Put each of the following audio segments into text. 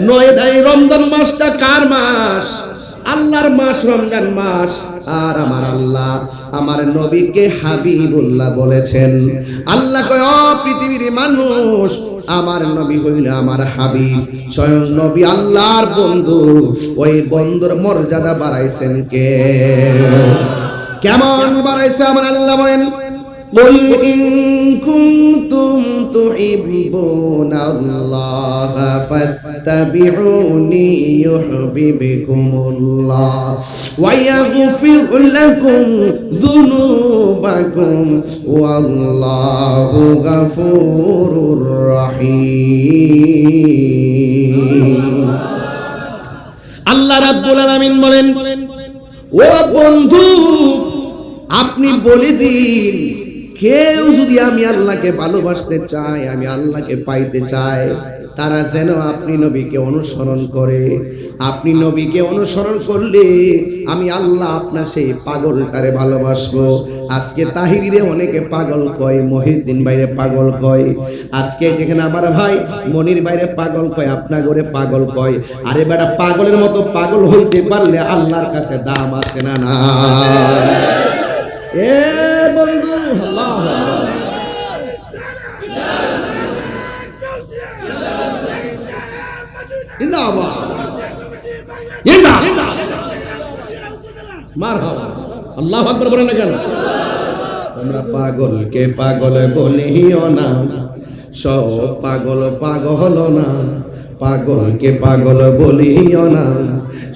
নয়টাই রমজান মাসটা কার মাস? আল্লাহর মাস, রমজান মাস। আর আমার আল্লাহ আমার নবীকে হাবিবুল্লাহ বলেছেন। আল্লাহ কয়, ও পৃথিবীর মানুষ, আমার নবী হইল আমার হাবিব, স্বয়ং নবী আল্লাহর বন্ধু। ওই বন্ধুর মর্যাদা বাড়াইছেন কে? কেমন বাড়াইছে আমার আল্লাহ বলেন, قل إن كنتم تحبون الله فاتبعوني يحببكم الله ويغفر لكم ذنوبكم والله غفور رحيم। আল্লাহ রাব্বুল আলামিন বলেন, ও বন্ধু, আপনি বলে দিন, কেউ যদি আমি আল্লাহকে ভালোবাসতে চায়, আমি আল্লাহকে পাইতে চাই, তারা যেন আপনি নবীকে অনুসরণ করে। আপনি নবীকে অনুসরণ করলে আমি আল্লাহ আপনার সেই পাগলটারে ভালোবাসবো। আজকে তাহিরিরে অনেকে পাগল কয়, মহিউদ্দিন ভাইরে পাগল কয়, আজকে যেখানে আমার ভাই মনির ভাইরে পাগল কয়, আপনার ঘরে পাগল কয়। আরে বেটা, পাগলের মতো পাগল হইতে পারলে আল্লাহর কাছে দাম আছে না? না এ বন্ধু, আল্লাহ আল্লাহু আকবার বলেন না কেন? তোমরা পাগলকে পাগল বলিও না, সব পাগল পাগল না। পাগলকে পাগল বলিও না,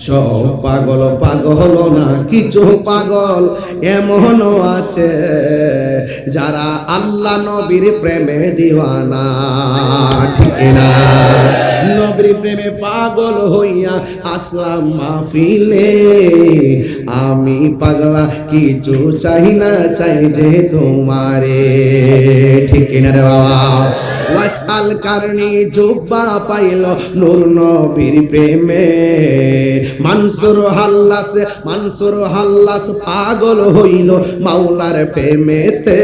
সব পাগল পাগল না। কিছু পাগল এমনও আছে যারা আল্লাহ নবীর প্রেমে দিওয়ানা, ঠিক না? নবীর প্রেমে পাগল হইয়া আসলাম মাহফিলে, আমি পাগলা কিছু চাই না, চাই যে তোমারে, ঠিক না রে বাবা? ওয়াসাল কারণী জুব্বা পাইল নূর নবীর প্রেমে, মানসুর হাল্লাস পাগল হইল মাওলার প্রেমেতে।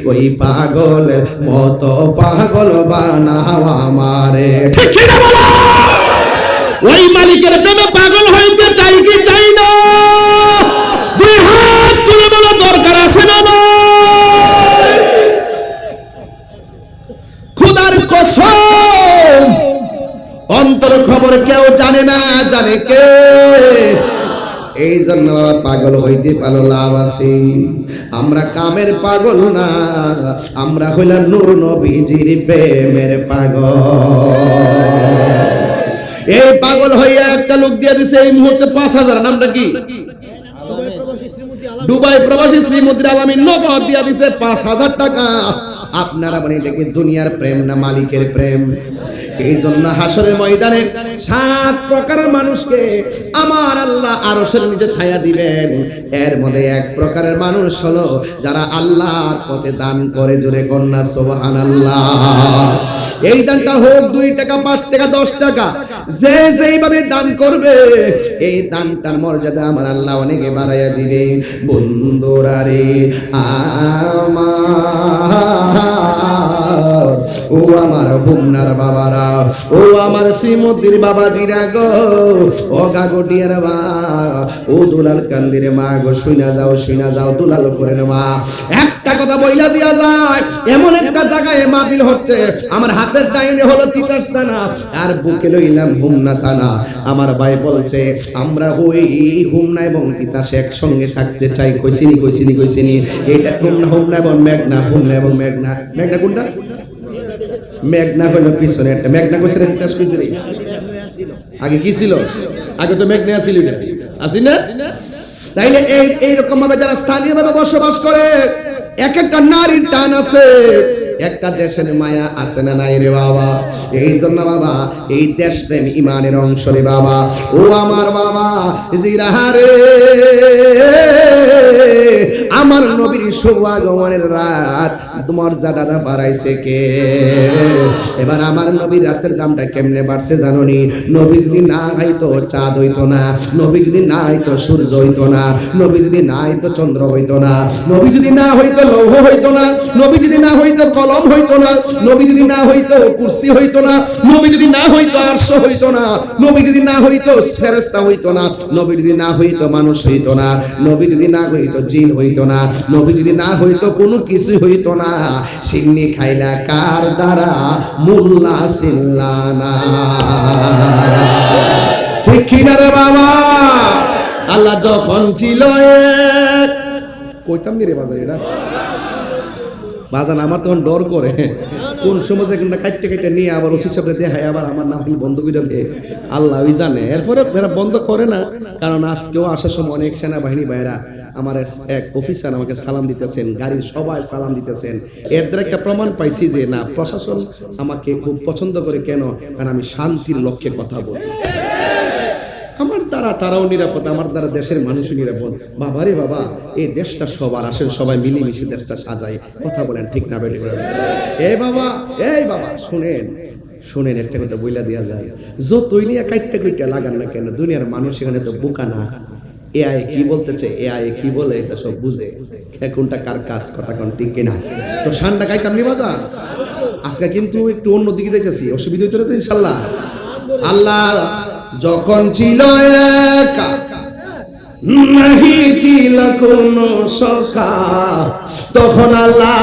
ওই পাগলের মতো পাগল বানাও আমারে, ঠিক না বাবা? ওই মালিকের প্রেমে পাগল হইতে চাই কি চাই না? দুই হাত তুলে বলো, দরকার আছে না? খুদার কসম, অন্তর খবর কেউ জানে না, জানে কে? এই জন্য পাগল হইতে পারলো লাভ আছে। আমরা কামের পাগল না, আমরা হইলাম নূর নবীজির প্রেমের পাগল। এই পাগল হইয়া একটা লোক দিয়ে দিছে এই মুহূর্তে 5,000। নামটা কি? দুবাই প্রবাসী শ্রীমতী আলামিন নগদ দিয়া দিছে 5,000 টাকা। আপনারা বলেন এটা কি দুনিয়ার প্রেম না মালিকের প্রেম? এই জন্য হাসরের ময়দানে 7 প্রকারের মানুষকে আমার আল্লাহ আরশের নিচে ছায়া দিবেন। এর মধ্যে এক প্রকারের মানুষ হলো যারা আল্লাহর পথে দান করে। জোরে কন্যা সুবহানাল্লাহ। এই দানটা হোক 2 টাকা, 5 টাকা, 10 টাকা, যে যেইভাবে দান করবে এই দানটার মর্যাদা আমার আল্লাহ অনেকে বাড়াইয়া দিবে। বন্ধুরা রে আমার, ও আমার হুমনার বাবারা, ও আমার শ্রীমতির বাবাজিরা গো, ও গাগটিয়ার মা, ও দুলাল কান্দির মা গো, শুনা যাও দুলাল ফোরের মা। একটা কথা বইলা দিয়া যায়, এমন একটা জায়গায় মাহফিল হচ্ছে, আমার হাতের ডাইনে হলো তিতাস থানা আর বুকে লইলাম হুমনা থানা। আমার ভাই বলছে আমরা ওই হুমনা এবং তিতাস একসঙ্গে থাকতে চাই। কইছিনি এটা হুমনা এবং মেঘনা, হুমনা এবং মেঘনা। মেঘনা কোনটা? মেঘনা হলো পিছনে একটা, মেঘনা কইছে রে, তিতাস কইছে রে। আগে কি ছিল? আগে তো মেঘনা ছিল, আসি না? তাইলে এইরকম ভাবে যারা স্থানীয়ভাবে বসবাস করে, এক একটা নারীর টান আছে, একটা দেশের মায়া আছে না নাই রে বাবা? এই জন্য বাবা এই দেশপ্রেম ইমানের অংশ রে বাবা। ও আমার বাবা জিরাহারে, আমার নবীর শুভ আগমনের রাত মর্যাদা বাড়াইছে কে? এবার আমার নবীর রাতের দামটা কেমনে বাড়ছে জানোনি? নবী যদি না হইতো চাঁদ হইতো না, নবী যদি না হইতো সূর্য হইতো না, নবী যদি না হইতো চন্দ্র হইতো না, নবী যদি না হইতো লৌহ হইতো না, নবী যদি না হইতো কলম হইতো না, নবী যদি না হইতো কুরসি হইতো না, নবী যদি না হইতো আরশ হইতো না, নবী যদি না হইতো ফেরেশতা হইতো না, নবী যদি না হইতো মানুষ হইতো না, নবী যদি না হইতো জিন হইতো না, নবী যদি না হইতো কোনো কিছু হইতো না। সিন্নি খাইলা কার দ্বারা মোল্লা সিল্লানা, ঠিক কিনা রে বাবা? আল্লাহ যখন ছিল কইতাম রে বাজার এটা বাজান, আমার তখন ডর করে কোন সময় একটা কাটতে কাটতে নিয়ে আবার ওসি সাহেব দেখায়, আবার আমার নাম বন্ধ করে দেয়, আল্লাহ ওই জানে। এরপরে এরা বন্ধ করে না, কারণ আজকেও আসার সময় অনেক সেনাবাহিনী ভাইরা আমার এক অফিসার আমাকে সালাম দিতেছেন, গাড়ির সবাই সালাম দিতেছেন। এর দ্বারা একটা প্রমাণ পাইছি যে না, প্রশাসন আমাকে খুব পছন্দ করে। কেন? কারণ আমি শান্তির লক্ষ্যে কথা বলি। আমার দ্বারা তারাও নিরাপদ, আমার দ্বারা দেশের মানুষও নিরাপদ। বাবারে বাবা, এই দেশটা সবার, আসেন সবাই মিলেমিশে দেশটা সাজাই। কথা বলেন ঠিক না বেটি? এই বাবা, এই বাবা শুনেন শুনেন, একটা কথা বইলা দেওয়া যায়, যতই নিয়ে কাইটটা কইটা লাগান না কেন, দুনিয়ার মানুষ এখানে তো বোকা না। এআই কি বলতেছে, এআই কি বলে, এটা সব বুঝে। কোনটা কার কাজ, কথা কোন ঠিক কিনা? তো শানটা গাইতাম নি বাজার। আজকে কিন্তু একটু অন্যদিকে যাইতেছি, অসুবিধা হইতো না তো ইনশাল্লাহ। আল্লাহ যখন ছিল একা, নাহি ছিল কোনো সখা, তখন আল্লাহ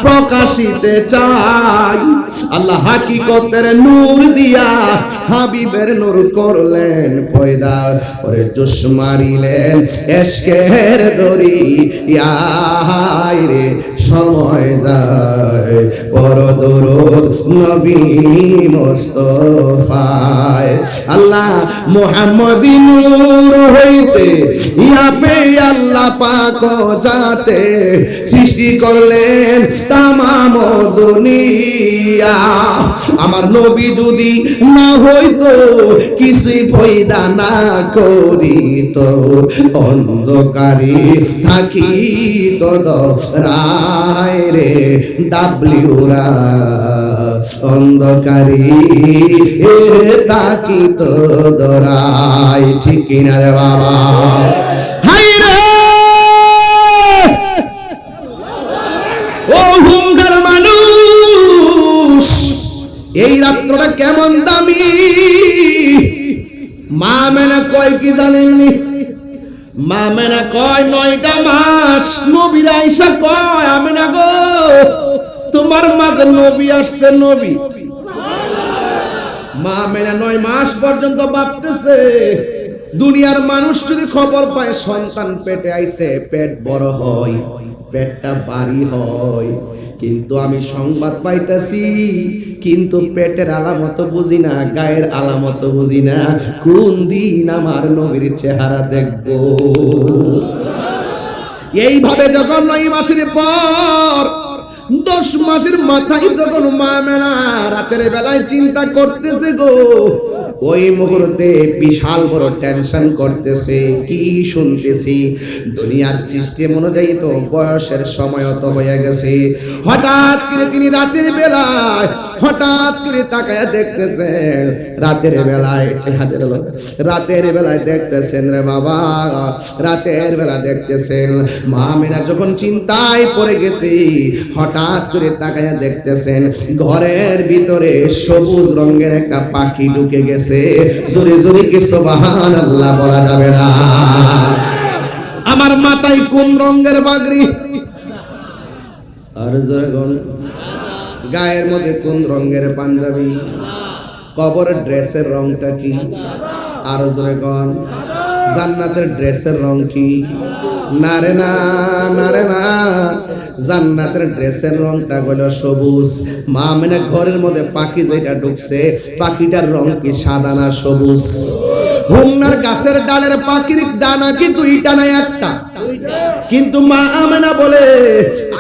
প্রকাশিতে চাই। আল্লাহ হাকিকতের নূর দিয়া হাবিবের নূর করলেন পয়দা, ওরে জোশ মারিলেন এশকের দরিয়ায় রে। সময় যায় পর দরুদ নবী মুস্তাফায়। আল্লাহ মুহাম্মদি নূর হইতে ইয়াবে আল্লাহ পাক যাতে সৃষ্টি করলেন তামাম দুনিয়া। আমার নবী যদি না হইতো, কিছুই পয়দা না করিত, অন্ধকারে থাকিত রায় রে ডাবলিউরা, অন্ধকারে থাকিত দরাই। ঠিক কিনা রে বাবা? হাই রে ও হুঙ্গার মানুষ, এই রাত্রটা কেমন দামি। মা মেনা কয় কি জানেননি? মা মেনা কয় 9টা মাস নবীর আইসা কয়, আমেনা গো তোমার মাঝে নবী আসছে, নবী। মা মেনা 9 মাস পর্যন্ত ভাবতেছে, দুনিয়ার মানুষ যদি খবর পায় সন্তান পেটে আইছে, পেট বড় হয়, পেটটা ভারী হয়, কিন্তু আমি সংবাদ পাইতেছি, কিন্তু পেটের আলামত বুঝি না, গায়ের আলামত বুঝি না, কোন দিন আমার নবীর চেহারা দেখবো। এইভাবে যখন 9 মাসের পর 10 মাসের মাথায় যখন মা মেনা রাতের বেলায় চিন্তা করতেছে গো, ওই মুহূর্তে বিশাল বড় টেনশন করতেছে। কি শুনতেছি? দুনিয়ার সিস্টেম অনুযায়ী তো বয়সের সময় তো হয়ে গেছে। হঠাৎ করে তিনি রাতের বেলায় হঠাৎ করে তাকায় দেখতেছেন, রাতের বেলায় দেখতেছেন রে বাবা, রাতের বেলা দেখতেছেন মা মেনা যখন চিন্তায় পড়ে গেছে, হঠাৎ করে তাকায় দেখতেছেন ঘরের ভিতরে সবুজ রঙের একটা পাখি ঢুকে গেছে। জোরে জোরে কি সুবহানাল্লাহ বলা যাবে না? আমার মাথায় কোন রঙের পাগড়ি? আর জোরে গায়ের মধ্যে কোন রঙের পাঞ্জাবি? কবরের ড্রেসের রংটা কি? আর জোরে গন জান্নাতের ড্রেসের রং কি? না রে না, না রে না, জান্নাতের ড্রেসের রংটা হলো সবুজ। মা মেনা ঘরের মধ্যে পাখি যেটা ঢুকছে, পাখিটার রং কি সাদা না সবুজ? হুমনার গাছের ডালের পাখির ডানা কি 2টা না 1টা? কিন্তু মা আমেনা বলে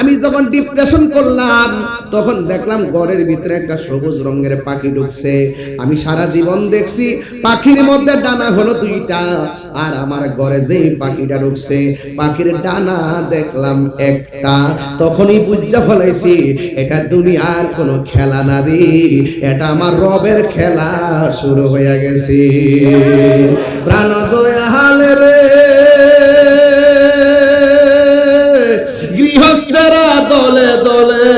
আমি যখন ডিপ্রেশন করলাম তখন দেখলাম ঘরের ভিতরে একটা সবুজ রঙের পাখি ঢুকছে। আমি সারা জীবন দেখছি পাখির মধ্যে ডানা হলো 2টা, আর আমার ঘরে যেই পাখিটা ঢুকছে পাখির ডানা দেখলাম একটা। তখনই বুঝা ফেলাইছি এটা দুনিয়ার কোনো খেলা না রে, এটা আমার রবের খেলা শুরু হয়ে গেছে। প্রাণ দয়াল রে গৃহস্থেরা দলে দলে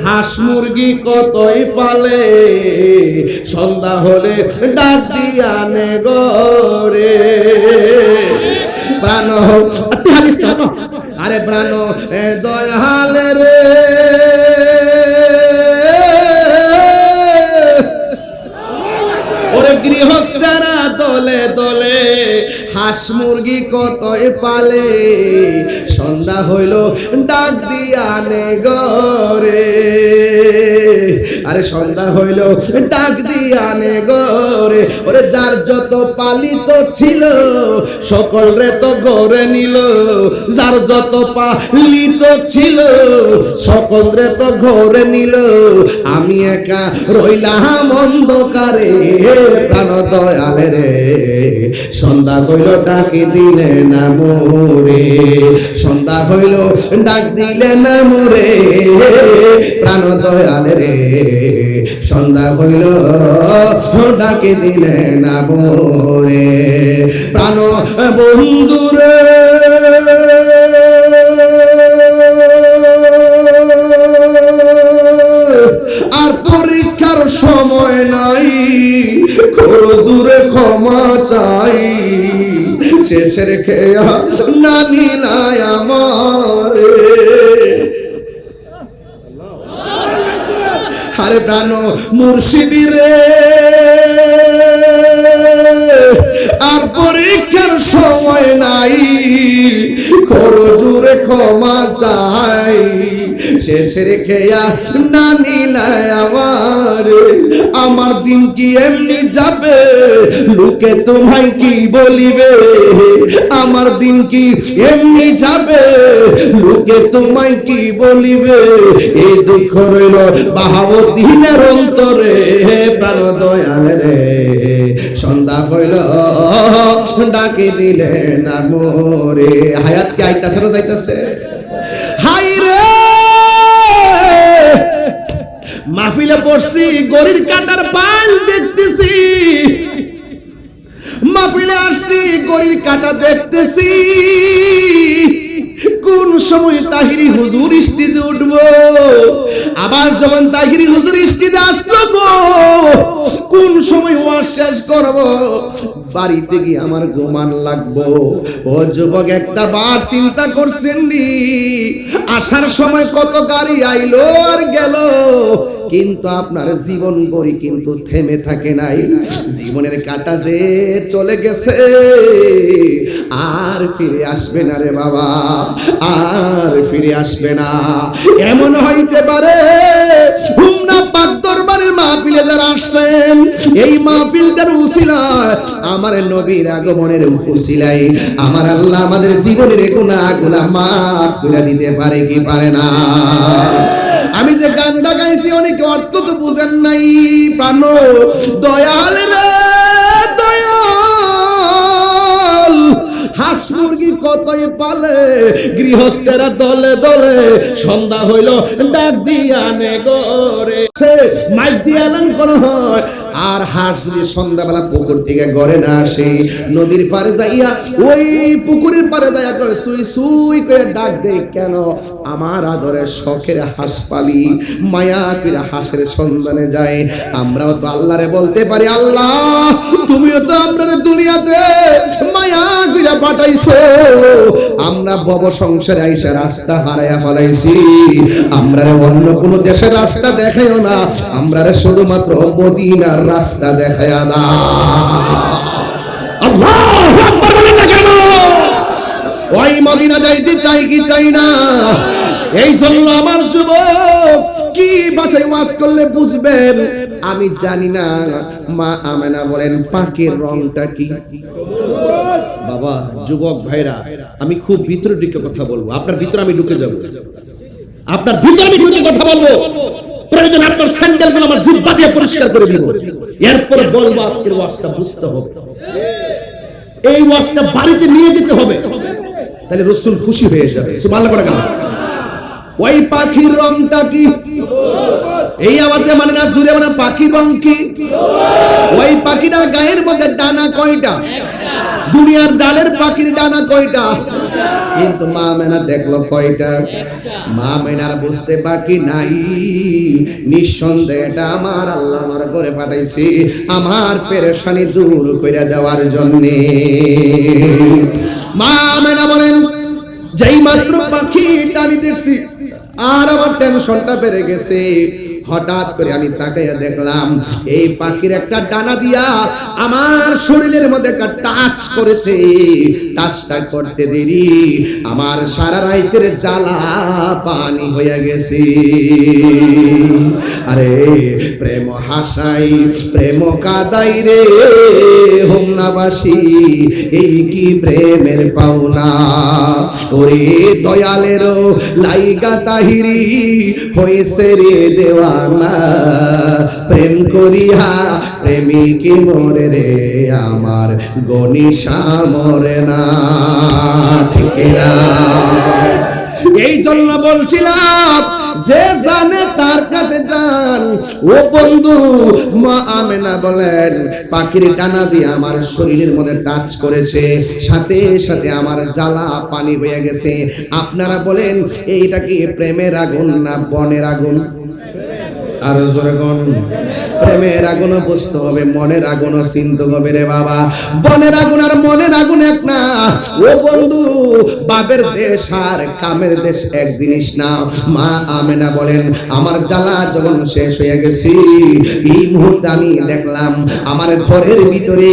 হাঁস মুরগি কতই পালে, সন্ধ্যা হলে ডাক দিয়া নে গরে। প্রাণ আরে প্রাণ দয়াল রে ওরে গৃহস্থেরা দলে দলে হাঁস মুরগি কতই পালে, সন্ধ্যা হইল ডাক দিয়া নে গরে। আরে সন্ধ্যা হইল ডাক দিয়া নে গরে। ওরে যার যত পালিত ছিল সকল রে তো গরে নিল, যার যত পালিত ছিল সকল রে তো ঘরে নিল, আমি একা রইলাম অন্ধকারে। প্রাণ দয়াল রে সন্ধ্যা হইল ডাক দিলে না মোরে, সন্ধ্যা হইল ডাক দিলে না মোরে। প্রাণ দয়াল রে সন্ধ্যা হইল ডাক দিলে না মোরে। প্রাণ বন্ধু রে আর পরীক্ষার সময় নাই, খরজুরে ক্ষমা চাই, শেষের খেয়া না নিলাই আমার। আরে প্রাণ মুর্শিদি রে আর পরীক্ষার সময় নাই, খরজুরে ক্ষমা চাই, শেষের খেয়া না নিলাই আমার। আমার দিন কি এমনি যাবে, লোকে তোমায় কি বলিবে? আমার দিন কি এমনি যাবে, লোকে তোমায় কি বলিবে? এই দুঃখ রইল বাহাবুদ্দিনের অন্তরে। প্রাণ দয়াল রে সন্ধ্যা হইল ডাকে দিলে না মোরে। হায়াত কি আইতাছে না যাইতাছে? হাই রে মাহফিলে পড়ছি গরির কাটার পাল দেখতেছি, মাহফিলে আসছি গরির কাটা দেখতেছি, কোন সময় তাহিরি হুজুর স্টেজে উঠবো, আবার যখন তাহিরি হুজুর স্টেজে আসবো কোন সময় ওয়াজ শেষ করবো, বাড়িতে গিয়ে আমার ঘুমান লাগবো। ও যুবক একটা বার চিন্তা করছেন নি, আসার সময় কত গাড়ি আইলো আর গেল, কিন্তু আপনার জীবন গড়ি কিন্তু থেমে থাকে নাই। জীবনের কাটা যে চলে গেছে আর ফিরে আসবে না রে বাবা, আর ফিরে আসবে না। এমন হইতে পারে হুমনা পাক দরবারের মাহফিলে যারা আসছেন, এই মাহফিলটার উসিলায় আমার নবীর আগমনের উসিলায় আমার আল্লাহ আমাদের জীবনের গুনাহগুলো মাফ করে দিতে পারে কি পারে না? আমি যে গানটা গাইছি অনেকে অর্থ তো বুঝেন নাই। প্রাণ দয়াল রে দয়াল হাঁস মুরগি কতই পালে, গৃহস্থেরা দলে দলে সন্ধ্যা হইল ডাক দিয়া নে গরে। মাইক দিয়ে এলান করা হয়, আর হাঁস যদি সন্ধ্যাবেলা পুকুর থেকে ঘরে না আসে, নদীর পারে যাইয়া ওই পুকুরের পারে যাইয়া সুই সুই করে ডাক দেয়, কেন আমার আদরের শখের হাঁস পালি, মায়া করে হাঁসের সন্ধানে যায়। আমরাও তো আল্লাহরে বলতে পারি, আল্লাহ তুমিও তো আমরা দুনিয়াতে মায়া করে পাঠাইছো, আমরা ভব সংসারে আইসা রাস্তা হারাইয়া ফেলাইছি, আমরা অন্য কোনো দেশের রাস্তা দেখাইও না, আমরা শুধুমাত্র মদিনার রাস্তা দেখায়া না। আল্লাহু আকবার বলেন না কেন? ওই মদিনা যাইতে চাই কি চাই না? এই জন্য আমার যুবক কি ভাষায় ওয়াজ করলে বুঝবেন আমি জানি না। মা আমেনা বলেন পাকের রংটা কি? বাবা যুবক ভাইরা, আমি খুব ভিতরের দিকে কথা বলবো, আপনার ভিতরে আমি ঢুকে যাব। আপনার ভিতরে আমি ঢুকে কথা বলবো, প্রয়োজন আপনার স্যান্ডেলগুলো আমার জিহ্বা দিয়ে পরিষ্কার করে দিব, এরপর বলবো আজকের ওয়াজটা বুঝতে হবে, এই ওয়াজটা বাড়িতে নিয়ে যেতে হবে, তাহলে রাসূল খুশি হয়ে যাবে। সুবহানাল্লাহ করে গান। ওই পাখির রংটা কি? এই আওয়াজে মানে না জুড়ে মানে পাখির রং কি? ওই পাখিটার গায়ের মধ্যে ডানা কয়টা? দুনিয়ার ডালের পাখির ডানা কয়টা? কিন্তু মা মেনা দেখলো কয়টা? মা মেনার বুঝতে বাকি নাই, নিঃসন্দেহে এটা আমার আল্লাহ আমার ঘরে পাঠাইছি আমার পেরেশানি দূর করে দেওয়ার জন্য। মা মেনা বলেন, যেই মাত্র পাখিটা আমি দেখছি আর আমার টেনশনটা বেড়ে গেছে। হঠাৎ করে আমি তাকাইয়া দেখলাম এই পাখির একটা ডানা দিয়া আমার শরীরের মধ্যে একটা টাচ করেছে। টাচটা করতে দেরি আমার সারা রাতের জ্বালা পানি হয়ে গেছে। আরে প্রেম হাসাই প্রেম কাদাই রে হোমনাবাসী, এই কি প্রেমের পাওনা। ওরে দয়ালেরও লাইগা তাহিরি হয়েছে রে দেওয়ানা, প্রেম করিয়া প্রেমিক মরে রে আমার গনিশা মরে না। ঠিক না? এই জন্য বলছিলাম যে জানে তার কাছে যান। ও বন্ধু, মা আমেনা বলেন পাখির ডানা দিয়ে আমার শরীরের মধ্যে টাচ করেছে, সাথে সাথে আমার জ্বালা পানি হয়ে গেছে। আপনারা বলেন এইটা কি প্রেমের আগুন না বনের আগুন? আর জোরে কোন? প্রেমের আগুনও বুঝতে হবে, মনের আগুনও চিনতে হবে রে বাবা। বনের আগুন আর মনের আগুন এক না। ও বন্ধু, বাপের দেশ আর কামের দেশ এক জিনিস না। মা আমেনা বলেন আমার জ্বালা যখন শেষ হয়ে গেছি, এই মুহূর্তে আমি দেখলাম আমার ঘরের ভিতরে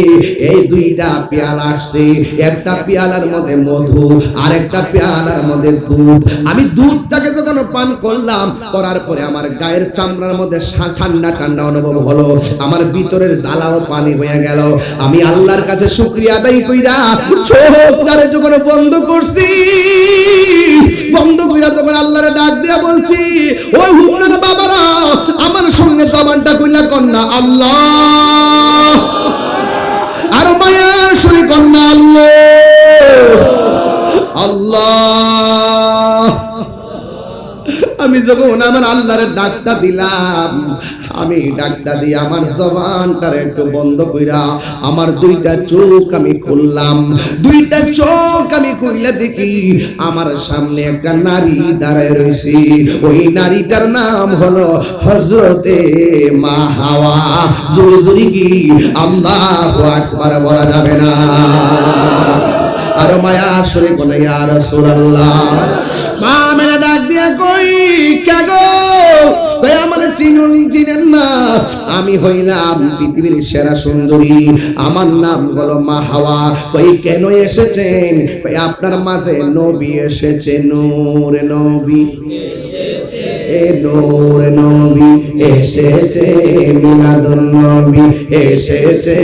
এই দুইটা পেয়ালা আসছে। একটা পেয়ালার মধ্যে মধু আর একটা পেয়ালার মধ্যে দুধ। আমি দুধটাকে যখন পান করলাম, করার পরে আমার গায়ের চামড়ার মধ্যে ঠান্ডা ঠান্ডা অনুভব হলো, আমার ভিতরের জ্বালাও পানি হয়ে গেল। আমি আল্লাহর কাছে শুকরিয়া আদায় কইরা চোখটারে যখন বন্ধ করছি, বন্ধ কইরা যখন আল্লাহর ডাক দিয়া বলছি, ওই হুমনার বাবারা আমার সঙ্গে জবানটা কইলা কন্যা আল্লাহ, আর মায়ার শুনি কন্যা আল্লাহ আল্লাহ। আমি যখন আমার আল্লাহর ডাকটা দিলাম, আমি ডাকটা দিয়ে আমার জবানটারে একটু বন্ধ কইরা আমার দুইটা চোখ আমি খুললাম। দুইটা চোখ আমি খুইলা দেখি আমার সামনে একটা নারী দাঁড়ায় রয়েছে। ওই নারীটার নাম হলো হযরতে মা হাওয়া। জোরে জোরে কি আল্লাহু আকবার বলা যাবে না? আর মায়া শরীক বলে ইয়া রাসূলুল্লাহ। মা মেরে ডাক দিয়া কই কাগো, কই আমারে চিনেন না? আমি হইলাম পৃথিবীর সেরা সুন্দরী, আমার নাম হলো মা হাওয়া। কই কেন এসেছেন? কই আপনার মাঝে নবী এসেছে, নূর নবী নূর নবী এসেছে, মিলাদুন নবী এসেছে,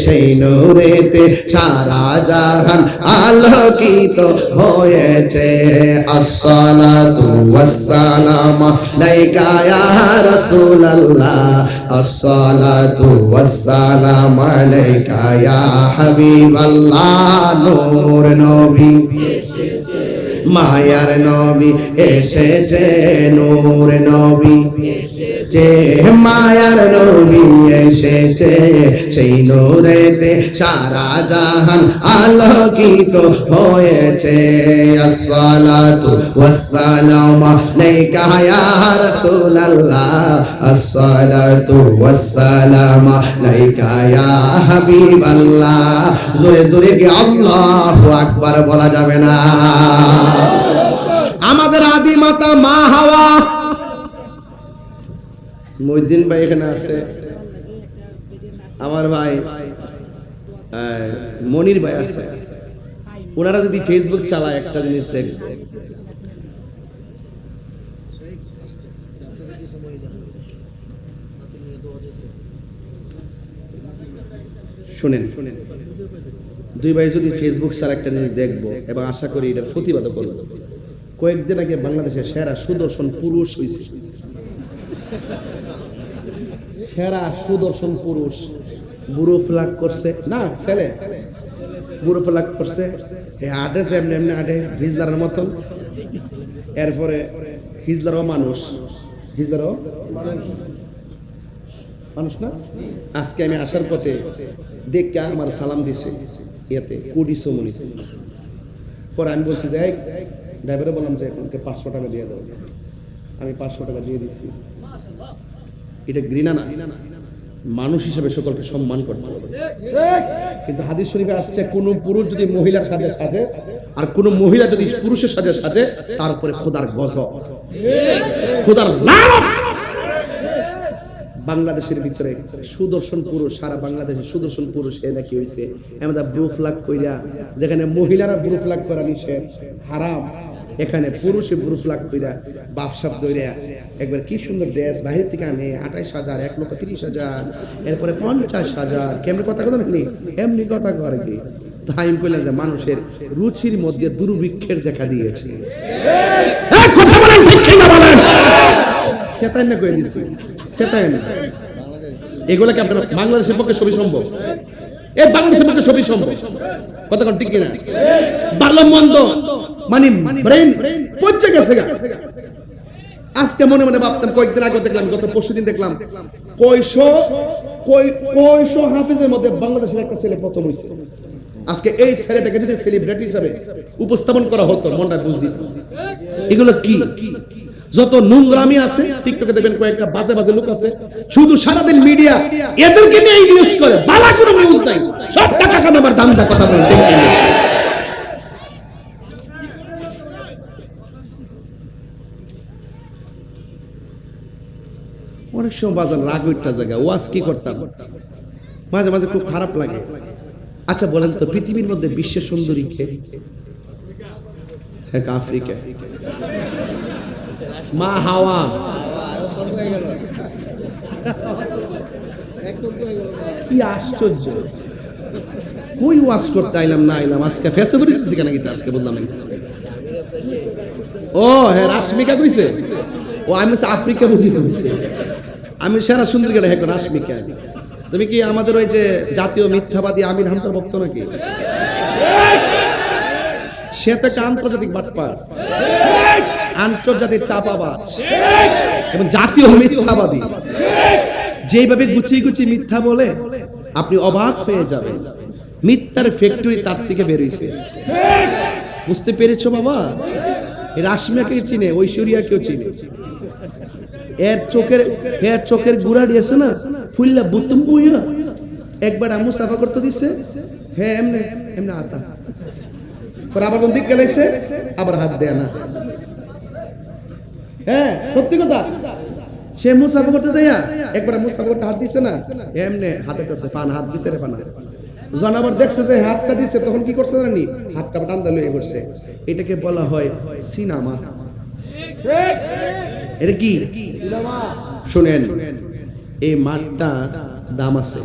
সেই নূরেতে সারা জাহান আলোকিত হয়েছে। আসসালাতু ওয়াসসালামু আলাইকা ইয়া রাসূলুল্লাহ, আসসালাতু ওয়াসসালামু আলাইকা ইয়া হাবিবাল্লাহ। নূর নবী মায়ার নবী এসেছে, নূর নবী এসেছে, মায়ার নবী এসেছে, সেই নূরেতে সারা জাহান আলোকিত হয়েছে। আসসালাতু ওয়াসসালামু আলাইকা ইয়া রাসূলুল্লাহ, আসসালাতু ওয়াসসালামু আলাইকা ইয়া হাবিবাল্লাহ। জোরে জোরে কি আল্লাহু আকবার বলা যাবে না? আমাদের আদি মাতা মা হাওয়া। মহিউদ্দিন ভাই এখানে আছে, আমার ভাই মনির ভাই আছে। ওনারা যদি ফেসবুক চালায় একটা জিনিস দেখবে, শুনেন, দুই ভাই যদি ফেসবুক ছাড়া একটা জিনিস দেখবো এবং আশা করি এটার প্রতিবাদ করবো, কয়েকদিন আগে বাংলাদেশের সেরা সুদর্শন পুরুষ হয়েছে, সেরা সুদর্শন পুরুষ। বুড়ো ফ্লাগ করছে না, ছেলে বুড়ো ফ্লাগ করছে, হাঁটে এমনি এমনি হাঁটে হিজলারের মতন। এরপরে হিজলারও মানুষ, হিজলারও মানুষ না। আজকে আমি আসার পথে দেখে আমার সালাম দিছে ইয়াতে কোটি সমনি। পরে আমি বলছি যে ড্রাইভারে বললাম যে এখন 500 টাকা দিয়ে দেবো। আমি 500 টাকা দিয়ে দিচ্ছি। এটা ঘৃণা না, মানুষ হিসেবে সকলকে সম্মান করতে হবে। কিন্তু হাদিস শরীফে আসছে কোন পুরুষ যদি মহিলার সাজে সাজে আর কোন মহিলা যদি পুরুষের সাজে সাজে, তারপরে খোদার গজব, খোদার লানত। বাংলাদেশের ভিতরে সুদর্শন পুরুষ, সারা বাংলাদেশের সুদর্শন পুরুষ এ নাকি হয়েছে আমাদের ব্রু ফ্লাগ কইরা, যেখানে মহিলারা ব্রু ফ্লাগ করা নিষেধ, হারাম, এখানে পুরুষে ব্রু ফ্লাগ কইরা বাপসাপ দইরা একবার কি সুন্দর ড্রেস বাহির থেকে আনে 28,000, 1,30,000, এরপরে 50,000। কেমনি কথা কথা নাকি এমনি কথা করে কি? তাই আমি বললাম যে মানুষের রুচির মধ্যে দুর্ভিক্ষের দেখা দিয়েছে। কথা বলেন ঠিক কিনা বলেন? সেটাই না কয়ে দিছি, সেটাই না। এগুলোকে আপনারা বাংলাদেশের পক্ষে সবই সম্ভব, এই বাংলাদেশের পক্ষে সবই সম্ভব। কথা ঠিক কিনা? ভালো মন্দ মানে ব্রেন পচে গেছে। আজকে মনে মনে ভাবতাম, কয়েকদিন আগে দেখলাম, গত পরশুদিন দেখলাম, কয়শো হাফিজের মধ্যে বাংলাদেশের একটা ছেলে প্রথম হয়েছে। আজকে এই ছেলেটাকে যদি সেলিব্রিটি হিসাবে উপস্থাপন করা হতো, মনটা বুঝ দিত। এগুলো কি যত নোংরামি আছে, টিকটকে দেখবেন কয়েকটা বাজে বাজে লোক আছে, শুধু সারাদিন মিডিয়া এদেরকে নিয়ে নিউজ করে, বালা কোনো নিউজ নাই, সব টাকা কামাবার দান্দা। কথা বলতে অনেক সময় বাজার রাগ উঠটা জায়গা ওয়াজ কি করতাম, মাঝে মাঝে খুব খারাপ লাগে। আচ্ছা বলেন তো, পৃথিবীর মধ্যে বিশ্বের সুন্দরী কে? হ্যাঁ, আফ্রিকা, মা হাওয়া। কি আশ্চর্য! কই ওয়াজ করতে আইলাম না আইলাম, আজকে ফেসবুকে দিতেছি কেন কিছু, আজকে বললাম ও হ্যাঁ রাশমিকা কইছে, ও আমি আফ্রিকা বুঝি কইছে। আমি সেরা সুন্দরী কেন? হ্যাঁ রাশমিকা। তুমি কি আমাদের ওই যে জাতীয় মিথ্যাবাদী আমির হামজার ভক্ত নাকি? সে তো একটা আন্তর্জাতিক বাটপার, আন্তর্জাতিক চাপাবাজ এবং জাতীয় মিথ্যাবাদী। যেভাবে গুছিয়ে গুছিয়ে মিথ্যা বলে আপনি অবাক হয়ে যাবেন। মিথ্যার ফ্যাক্টরি তার থেকে বেরিয়েছে। বুঝতে পেরেছো বাবা? রাশমিয়াকে চিনে, ঐশ্বরিয়াকেও চিনে। এর চোখের গুড়া দিয়েছে না ফুল্লা বুতুম বুইয়া, একবার আমু সাফা করতে দিচ্ছে, হ্যাঁ এমনে এমনে আতা, পর আবার দিক গেলাইছে, আবার হাত দেয় না। হ্যাঁ সত্যি কথা, সে মুসাফা করতে যাইয়া একবার মুসাফা করতে হাত দিছে না, এমনে হাতে কাছে পান, হাত বিছারে পানা। যখন আবার দেখছে যে হাতটা দিছে, তখন কি করছে জানি, হাতটা টান্দা লয়ে করছে। এটাকে বলা হয় সিনেমা। এটা কি শুনেন, এই মাঠটা দাম আছে,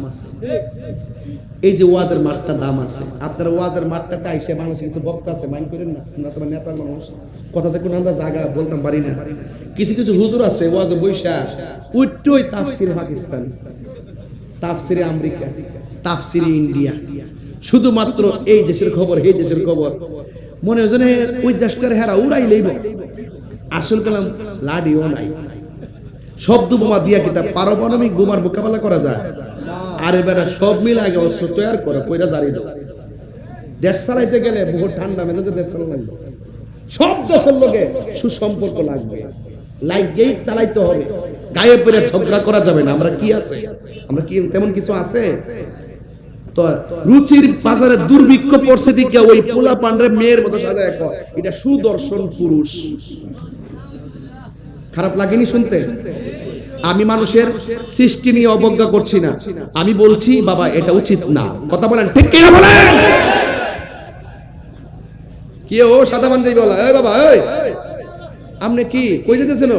এই যে ওয়াজের মাঠটা দাম আছে। আপনার ওয়াজের মাঠটাতে আইসে মানুষ কিছু বক্তা আছে, মাইন্ড করেন না, আমরা তোমার নেতার মানুষ, কথা যে কোন জায়গা বলতাম পারি না। কিছু কিছু হুজুর আছে ওয়াজে বৈশা উঠই তাফসিরে পাকিস্তান, তাফসিরে আমেরিকা, তাফসিরে ইন্ডিয়া, শুধুমাত্র এই দেশের খবর, এই দেশের খবর। মনে হয় যেন ওই দেশটার হেরা উড়াই লইব, আসল কালাম লাডিও নাই। শব্দ বোমা দিয়া কি তার পারমাণবিক বোমার মোকাবেলা করা যায়? আরে বেটা সব মিলে আগে অস্ত্র তৈরি করে কইরা জারি দাও। দেশ চালাইতে গেলে বহু ঠান্ডা মেজাজে দেশ চালানো লাগবে, সব দেশের লোকে সুসম্পর্ক লাগবে, লাগেই চালাইতে হবে। গায়ে পড়ে ঝগড়া করা যাবে না। আমরা কি আছে, আমরা কি তেমন কিছু আছে? তো রুচির বাজারে দুর্ভিক্ষ পড়ছে দিকে ওই পোলা পান্ডারে মেয়ের মতো সাজায়, এটা সুদর্শন পুরুষ। খারাপ লাগেনি শুনতে? আমি মানুষের সৃষ্টি নিয়ে অবজ্ঞা করছি না, আমি বলছি বাবা এটা উচিত না। কথা বলেন ঠিক কিনা বলেন? কি ও সাদা বান্দাই বলা, এই বাবা এই আপনি কি কই যেতেছেন?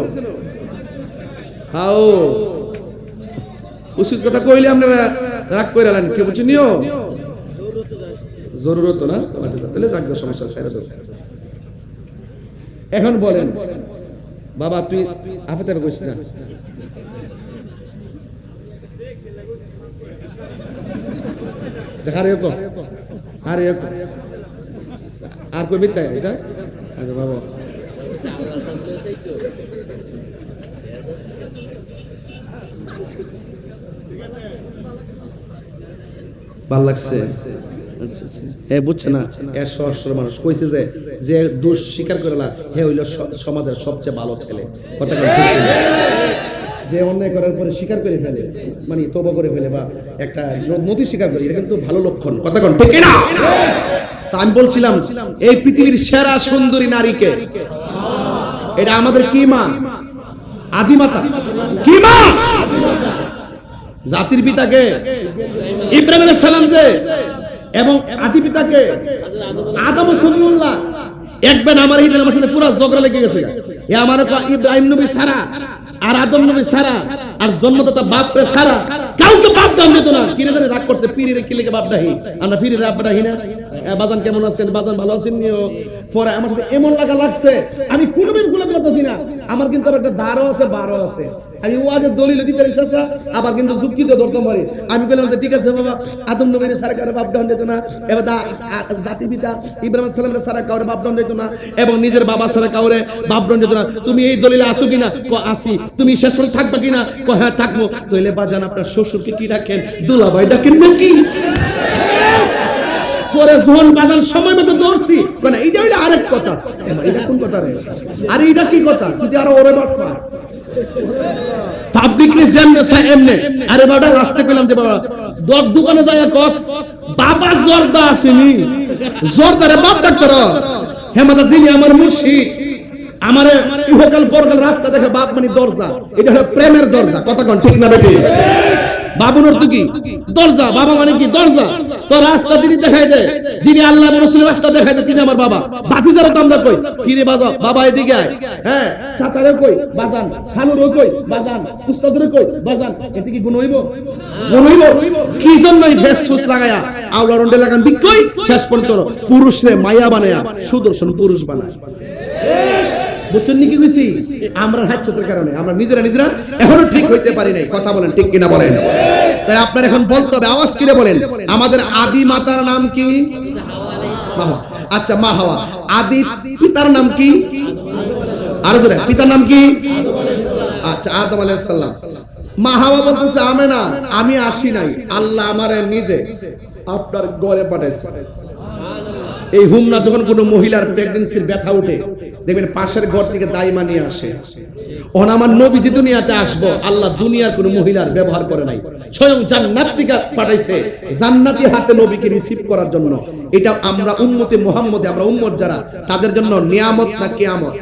হাও উচিত কথা কইলে আপনারা রাগ কইরা লান, কি বুঝছেন? নিও জরুরত না, আচ্ছা তাহলে যাক সমস্যা ছেড়ে দাও। এখন বলেন বাবা তুই আফেতে কইস না, আর কই বিতাই এটা আগে বাবা ভাল লাগছে। বুঝছে না এর সহস্র মানুষ কইছে যে দোষ স্বীকার করে না হে হইল সমাজের সবচেয়ে ভালো ছেলে। কথা যে অন্যায় করার পরে স্বীকার করে ফেলে, মানে তওবা করে ফেলে বা একটা নতি স্বীকার করে, এটা কিন্তু ভালো লক্ষণ। কথা কোন ঠিক না? তা আমি বলছিলাম এই পৃথিবীর সেরা সুন্দরী নারীকে, এটা আমাদের কি মা? আদিমাতা। কি মা? জাতির পিতাকে ইব্রাহিম আলাইহিস সালাম যে, এবং আদি পিতাকে আদম সুবহানাল্লাহ। একবার আমার এই দিন আমার সাথে পুরো ঝগড়া লেগে গেছে। এ আমার ইব্রাহিম নবী সারা আর আদম নবী সারা আর জন্মদাতা বাপ রে সারা, কাউকে বাপ দাম দিত না। কিরে জানি রাগ করছে, পীরের কি লেগে বাপ ডাহি, আমরা পীরের বাপ ডাহি না। বাজান কেমন আছেন? বাজান ভালো আছেন নিও। পরে আমার সাথে এমন লাগছে আমি কোনোদিন ভুলে করতেছি না। আমার কিন্তু একটা দারও আছে, বারও আছে। আমি ওয়াজের দলিল দিতে চাইছা, আবার কিন্তু যুক্তি দিয়ে ধরতে পারি। আমি বললাম যে ঠিক আছে বাবা, আদম নবীর সারা কারো বাপ দাম দিত না, এবার জাতি পিতা ইব্রাহিম আলাইহিস সালামের সারা কাউরে বাপ দাম দিত না, এবং নিজের বাবা সারা কাউরে বাপ দাম দিত না। তুমি এই দলিলে আসো কিনা? ক আসি। তুমি শেষ করে থাকবা কিনা? ক হ্যাঁ থাকবো। তাইলে বাজান আপনার শ্বশুরকে কি রাখেন? দুলাভাই ডাকেন নাকি? পরে যখন বাজান সময় মতো দৌড়ছি, মানে এইটা হইলে আরেক কথা। এটা কোন কথা রে? আরে এটা কি কথা? যদি আরো ওরে বাটপা পাবলিকলি জানলে চাই এমনে। আরে বাবা রাস্তা কইলাম যে বাবা দোকানে যায় কস বাবা জর্দা আসেনি, জর্দারে বাপ ডাক্তার হেমাদা যিনি আমার মুর্শিদ, আমারে ইহকাল পরকাল রাস্তা দেখে বাপ মানে দরজা। এটা হলো প্রেমের দরজা। কথা কোন ঠিক না বেটি? বাবুর অর্থ কি? দরজা। বাবা মানে কি? দরজা। তো রাস্তা তিনি দেখাই দেয়, যিনি আল্লাহ রাসূলের রাস্তা দেখাই দেয় তিনি আমার বাবা। ভাতিজারও তো আমরা কই কি রে বাজা, বাবা এদিকে আয়। হ্যাঁ, চাচারে কই বাজান, খালুরও কই বাজান, উস্তাদরে কই বাজান। এটা কি গুণ হইব? গুণ হইব? কি জন্যই ফেসফুস লাগায়া আওলা রন্ডে লাগান বিকই শেষ পর্যন্ত পুরুষরে মায়া বানায়া সুদর্শন পুরুষ বানায়। বুঝছেন কি কইছি? আমরা হাচ্ছতের কারণে আমরা নিজেরা এখনো ঠিক হইতে পারি নাই। কথা বলেন ঠিক কিনা বলেন? তাই আপনার এখন বলতে হবে, আওয়াজ করে বলেন আমাদের আদি মাতার নাম কি? মা হাওয়া। আচ্ছা মা হাওয়া। আদি পিতার নাম কি? আরো ধরে পিতার নাম কি? আচ্ছা আদম আলাইহিস সালাম। মা হাওয়া বলতেছে আমেনা আমি আসি নাই, আল্লাহ আমারে নিজে আপনার ঘরে পাঠাইছে। এই হুমনা যখন কোনো মহিলার প্রেগন্যান্সির ব্যথা উঠে, দেখবেন পাশের ঘর থেকে দাইমা নিয়ে আসে। ওন আমার নবী যে দুনিয়াতে আসবো, আল্লাহ দুনিয়ার কোনো মহিলার ব্যবহার করে নাই, স্বয়ং জান্নাত থেকে পাঠাইছে জান্নাতি হাতে নবীকে রিসিভ করার জন্য। এটা আমরা উম্মতে মুহাম্মদে, আমরা উম্মত যারা, তাদের জন্য নিয়ামত না কিয়ামত?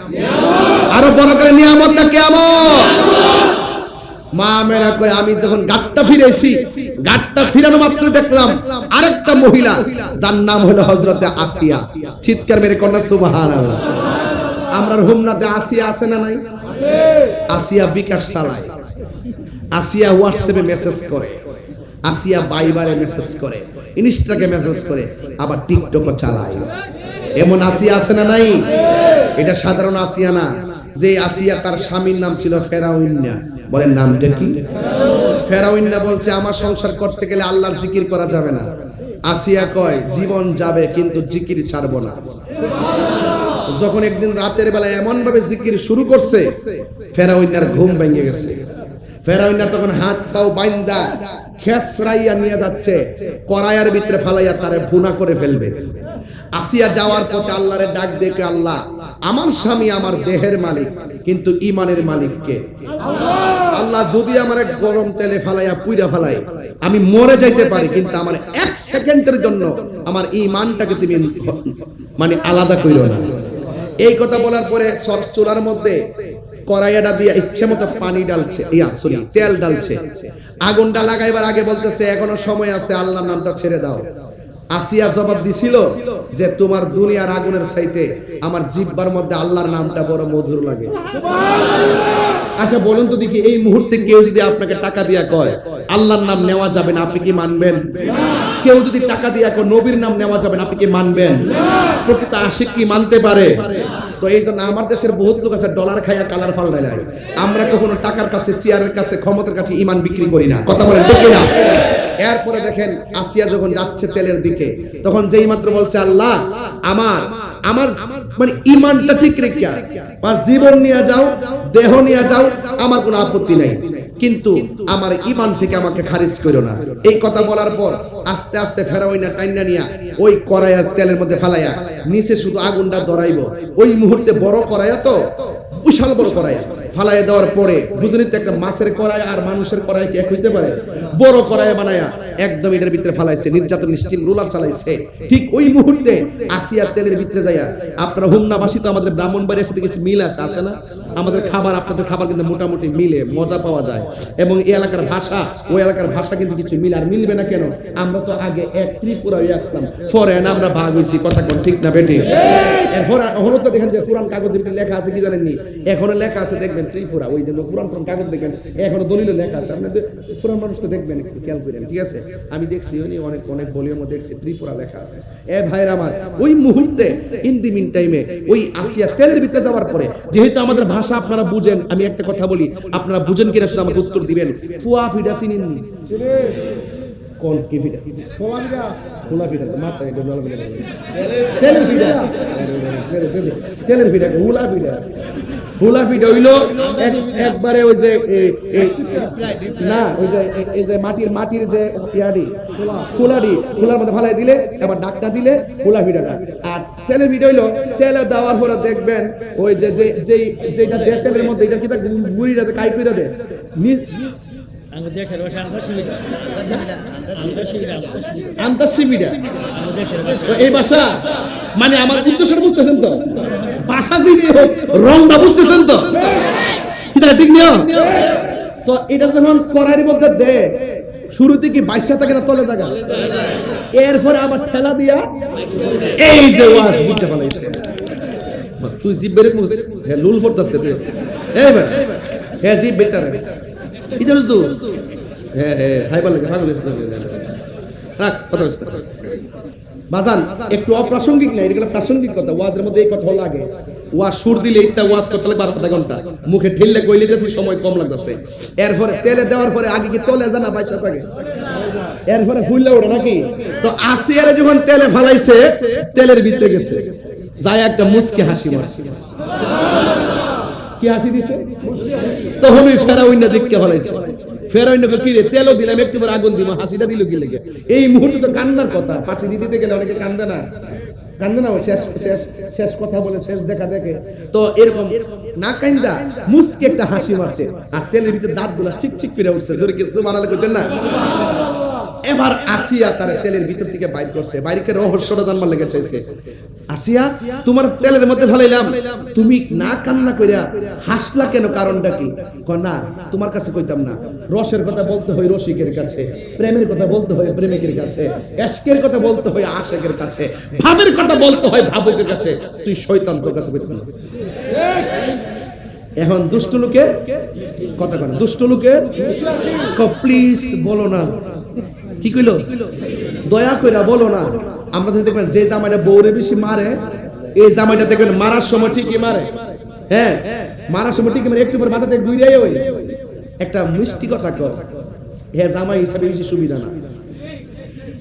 আরো বড় করে নিয়ামত না কিয়ামত? মা মেরা কই আমি যখন গাটটা ফিরেছি, গাটটা ফিরানো মাত্র দেখলাম আরেকটা মহিলা, যার নাম হলো হযরতে আসিয়া। চিৎকার মেরে কন্যা সুবহানাল্লাহ। আমরার হুমনাতে আসিয়া আছে না নাই? আসিয়া বিকাশ চালায়, আসিয়া হোয়াটসঅ্যাপে মেসেজ করে, আসিয়া বাইবারে মেসেজ করে, ইনস্টাগ্রামে মেসেজ করে, আবার টিকটকও চালায়। এমন আসিয়া আছে না নাই? এটা সাধারণ আসিয়া না। যে আসিয়া তার স্বামীর নাম ছিল ফেরাউন্না। বলেন নামটা কি? ফেরাউন্না বলছে আমার সংসার করতে গেলে আল্লাহর জিকির করা যাবে না। আসিয়া কয় জীবন যাবে কিন্তু জিকির ছাড়বো না। যখন একদিন রাতের বেলা এমন ভাবে জিকির শুরু করছে, ফেরাউন্নার ঘুম ভেঙে গেছে। ফেরাউন্না তখন হাত পাও বাইন্দা খেসরাইয়া নিয়ে যাচ্ছে, কড়াইয়ের ভিতরে ফালাইয়া তারে ভুনা করে ফেলবে। আসিয়া যাওয়ার পথে আল্লাহরে ডাক দেখে, আল্লাহ আমার স্বামী আমার দেহের মালিক, কিন্তু ঈমানের মালিক কে? আল্লাহ যদি আমার গরম তেলে ফালাইয়া পুইরা ফালাই, আমি মরে যাইতে পারি, কিন্তু আমার এক সেকেন্ডের জন্য আমার ঈমানটাকে তুমি মানে আলাদা কইরো না। এই কথা বলার পরে চুলার মধ্যে কড়াইয়াটা দিয়ে ইচ্ছে মতো পানি ডালছে, তেল ডালছে। আগুনটা লাগাইবার আগে বলতেছে এখনো সময় আছে, আল্লাহর নামটা ছেড়ে দাও। আসিয়া জবাব দিছিল যে তোমার দুনিয়ার আগুনের চাইতে আমার জিহ্বার মধ্যে আল্লাহর নামটা বড় মধুর লাগে। আচ্ছা বলুন তো দেখি, এই মুহূর্তে কেউ যদি আপনাকে টাকা দিয়া কয় আল্লাহর নাম নেওয়া যাবে না, আপনি কি মানবেন? কেউ যদি টাকা দিয়া কয় নবীর নাম নেওয়া যাবে না, আপনি কি মানবেন? প্রকৃত আশিক কি মানতে পারে? তো এই জন্য আমার দেশের বহুত লোক আছে ডলার খাইয়া কালার পাল্টায়। আমরা কখনো টাকার কাছে, চেয়ারের কাছে, ক্ষমতার কাছে ইমান বিক্রি করি না। কথা বলেন ঠিক না? এরপরে দেখেন আসিয়া যখন যাচ্ছে তেলের দিকে, তখন যেই মাত্র বলছে আল্লাহ আমার আমার মানে ইমানটা ঠিক রেখে আর জীবন নিয়ে যাও, দেহ নিয়ে যাও, আমার কোনো আপত্তি নাই, কিন্তু আমার ইমান থেকে আমাকে খারিজ করো না। এই কথা বলার পর আস্তে আস্তে ফেরাউনা টাইনা নিয়া ওই কড়াইয়ের তেলের মধ্যে ফেলাইয়া নিচে শুধু আগুনটা ধরাইবো। ওই মুহূর্তে বড় কড়াইয়া তো বিশাল বড় কড়াইয়া ফালাই দেওয়ার পরে বুঝুনি তো একটা মাছের কড়াই আর মানুষের কড়াই কি এক হইতে পারে? বড় কড়াই বানায়া একদম এটার ভিতরে ফালাইছে, নির্যাতন স্টিম রোলার চালাইছে। ঠিক ওই মুহূর্তে আসিয়া তেলের ভিতরে যাইয়া, আপনারা হুমনাবাসী তো আমাদের ব্রাহ্মণবাড়ির সাথে কিছু মিল আছে, আছে না? আমাদের খাবার আপনাদের খাবার কিন্তু মোটামুটি মিলে, মজা পাওয়া যায়, এবং এই এলাকার ভাষা ওই এলাকার ভাষা কিন্তু কিছু মিল। আর মিলবে না কেন? আমরা তো আগে এক ত্রিপুরা হয়ে আসলাম, ফরেন আমরা ভাগ হয়েছি। কথা কোন ঠিক না বেটি? এরপর এখনো তো দেখেন যে পুরান কাগজের ভিতরে লেখা আছে, কি জানেননি? এখনো লেখা আছে, দেখবেন ত্রিপুরা, ওই যে পুরান পুরান কাগজ দেখবেন এখনো দলিল লেখা আছে। আপনি পুরান মানুষ তো দেখবেন, একটু খেয়াল করেন, ঠিক আছে? আমি দেখছি অনেক অনেক বলির মধ্যে দেখছি ত্রিপুরা লেখা আছে। এ ভাইরা আমার, ওই মুহূর্তে ইন দি মিন টাইমে ওই আসিয়া তেলের ভিতরে যাওয়ার পরে, যেহেতু আমাদের ভাষা আপনারা বুঝেন, আমি একটা কথা বলি, আপনারা বুঝেন কিনা শুধু আমাকে উত্তর দিবেন। ফুয়া ফিডা চিনেননি? কোন কি ফিডা? ফুলা ফিডা। ফুলা ফিডা তো মাথা এটা বলা বলে তেলের ফিডা। তেলের ফিডা হুলা ফিডা। হুলা ফিডা হইলো একবারে ওই যে না, ওই যে এই যে মাটির যে ইয়াডি খোলাডি, খোলার মধ্যে ফালাই দিলে এবার ডাকটা দিলে হুলা ফিডাটা। আর তেলের ফিডা হইলো তেলে দেওয়ার পরে দেখবেন ওই যে যেটা দেয় তেলের মধ্যে, এটা কি তা গুড়িটা কাই কইরা দেয় এই ভাষা, মানে আমার উদ্দেশ্যটা বুঝতেছেন তো? ভাষা দিয়ে রংটা বুঝতেছেন তো? ঠিক নিও তো। এটা যখন কড়াইয়ের মধ্যে দেয়, শুরুতে কি বাইশা থাকে না তলে থাকা, এরপরে আবার ঠেলা দিয়া এই যে ওয়াজ বুঝতে পারলাইছে। তুই জিভ বেরে লুল ফোরতাছে তুই, এইবার হ্যাঁ জিভ বেতারে এটা তো হ্যাঁ হ্যাঁ খাইবার লাগে রাখ কথা বাজান, একটু অপ্রাসঙ্গিক না, এটা প্রাসঙ্গিক কথা। ওয়াজের মধ্যে এই কথা লাগে, ওয়াজ সুর দিলে ইত্যা ওয়াজ করতে লাগে 12 ঘন্টা, মুখে ঠেললে কইলে যাচ্ছে সময় কম লাগতেছে। এরপরে তেলে দেওয়ার পরে আগে কি তলে জানা বাইসা থাকে, এরপরে ফুললে ওঠে নাকি? তো আসিয়ারে যখন তেলে ফালাইছে, তেলের ভিতরে গেছে, যায় একটা মুচকে হাসি মারছে। কি হাসি দিছে? তখন ওই ফেরাউনা দেখতে ফলাইছে। ফেরাউনাকে কি রে তেলও দিলাম, একটু পর আগুন দিলাম, হাসিটা দিল কি লেগে? এই মুহূর্তে তো কান্নার কথা। ফাঁসি দিতে গেলে অনেকে কান্দে না, কান্দে না, শেষ কথা বলে, শেষ দেখা দেখে। তো এরকম না কান্দা মুচকে একটা হাসি মারছে, আর তেলের ভিতরে দাঁতগুলা চিকচিক করে উঠছে। জোরে কিছু বানালে কইতেন না? এবার আসিয়া তার তেলের ভিতর থেকে বাইর করছে, বাইরকে রহস্যটা জানবার লেগে চাইছে। আসিয়া, তোমার তেলের মধ্যে ফেলাইলাম, তুমি না কান্না কইরা হাসলা কেন? কারণটা কি? না তোমার কাছে কইতাম না। রসের কথা বলতে হয় রসিকের কাছে, প্রেমের কথা বলতে হয় প্রেমিকের কাছে, ইশকের কথা বলতে হয় আশিকের কাছে, ভাবের কথা বলতে হয় ভাবুকের কাছে। তুই শয়তান, তোর কাছে কইতাম না। এখন দুষ্ট লোকের কথা কয়, দুষ্ট লোকের প্লিজ বলো না। কি কইলো? দয়া কইরা বলো না। আমরা যদি দেখবেন যে জামাইটা বউরে বেশি মারে, এই জামাইটা দেখবেন মারার সময় ঠিকই মারে। হ্যাঁ, মারার সময় ঠিকই মারে, একটু পর মাথা থেকে ঘুরিয়ে ওই একটা মিষ্টি কথা কয়, হ্যাঁ জামাই হিসাবে বেশি সুবিধা না।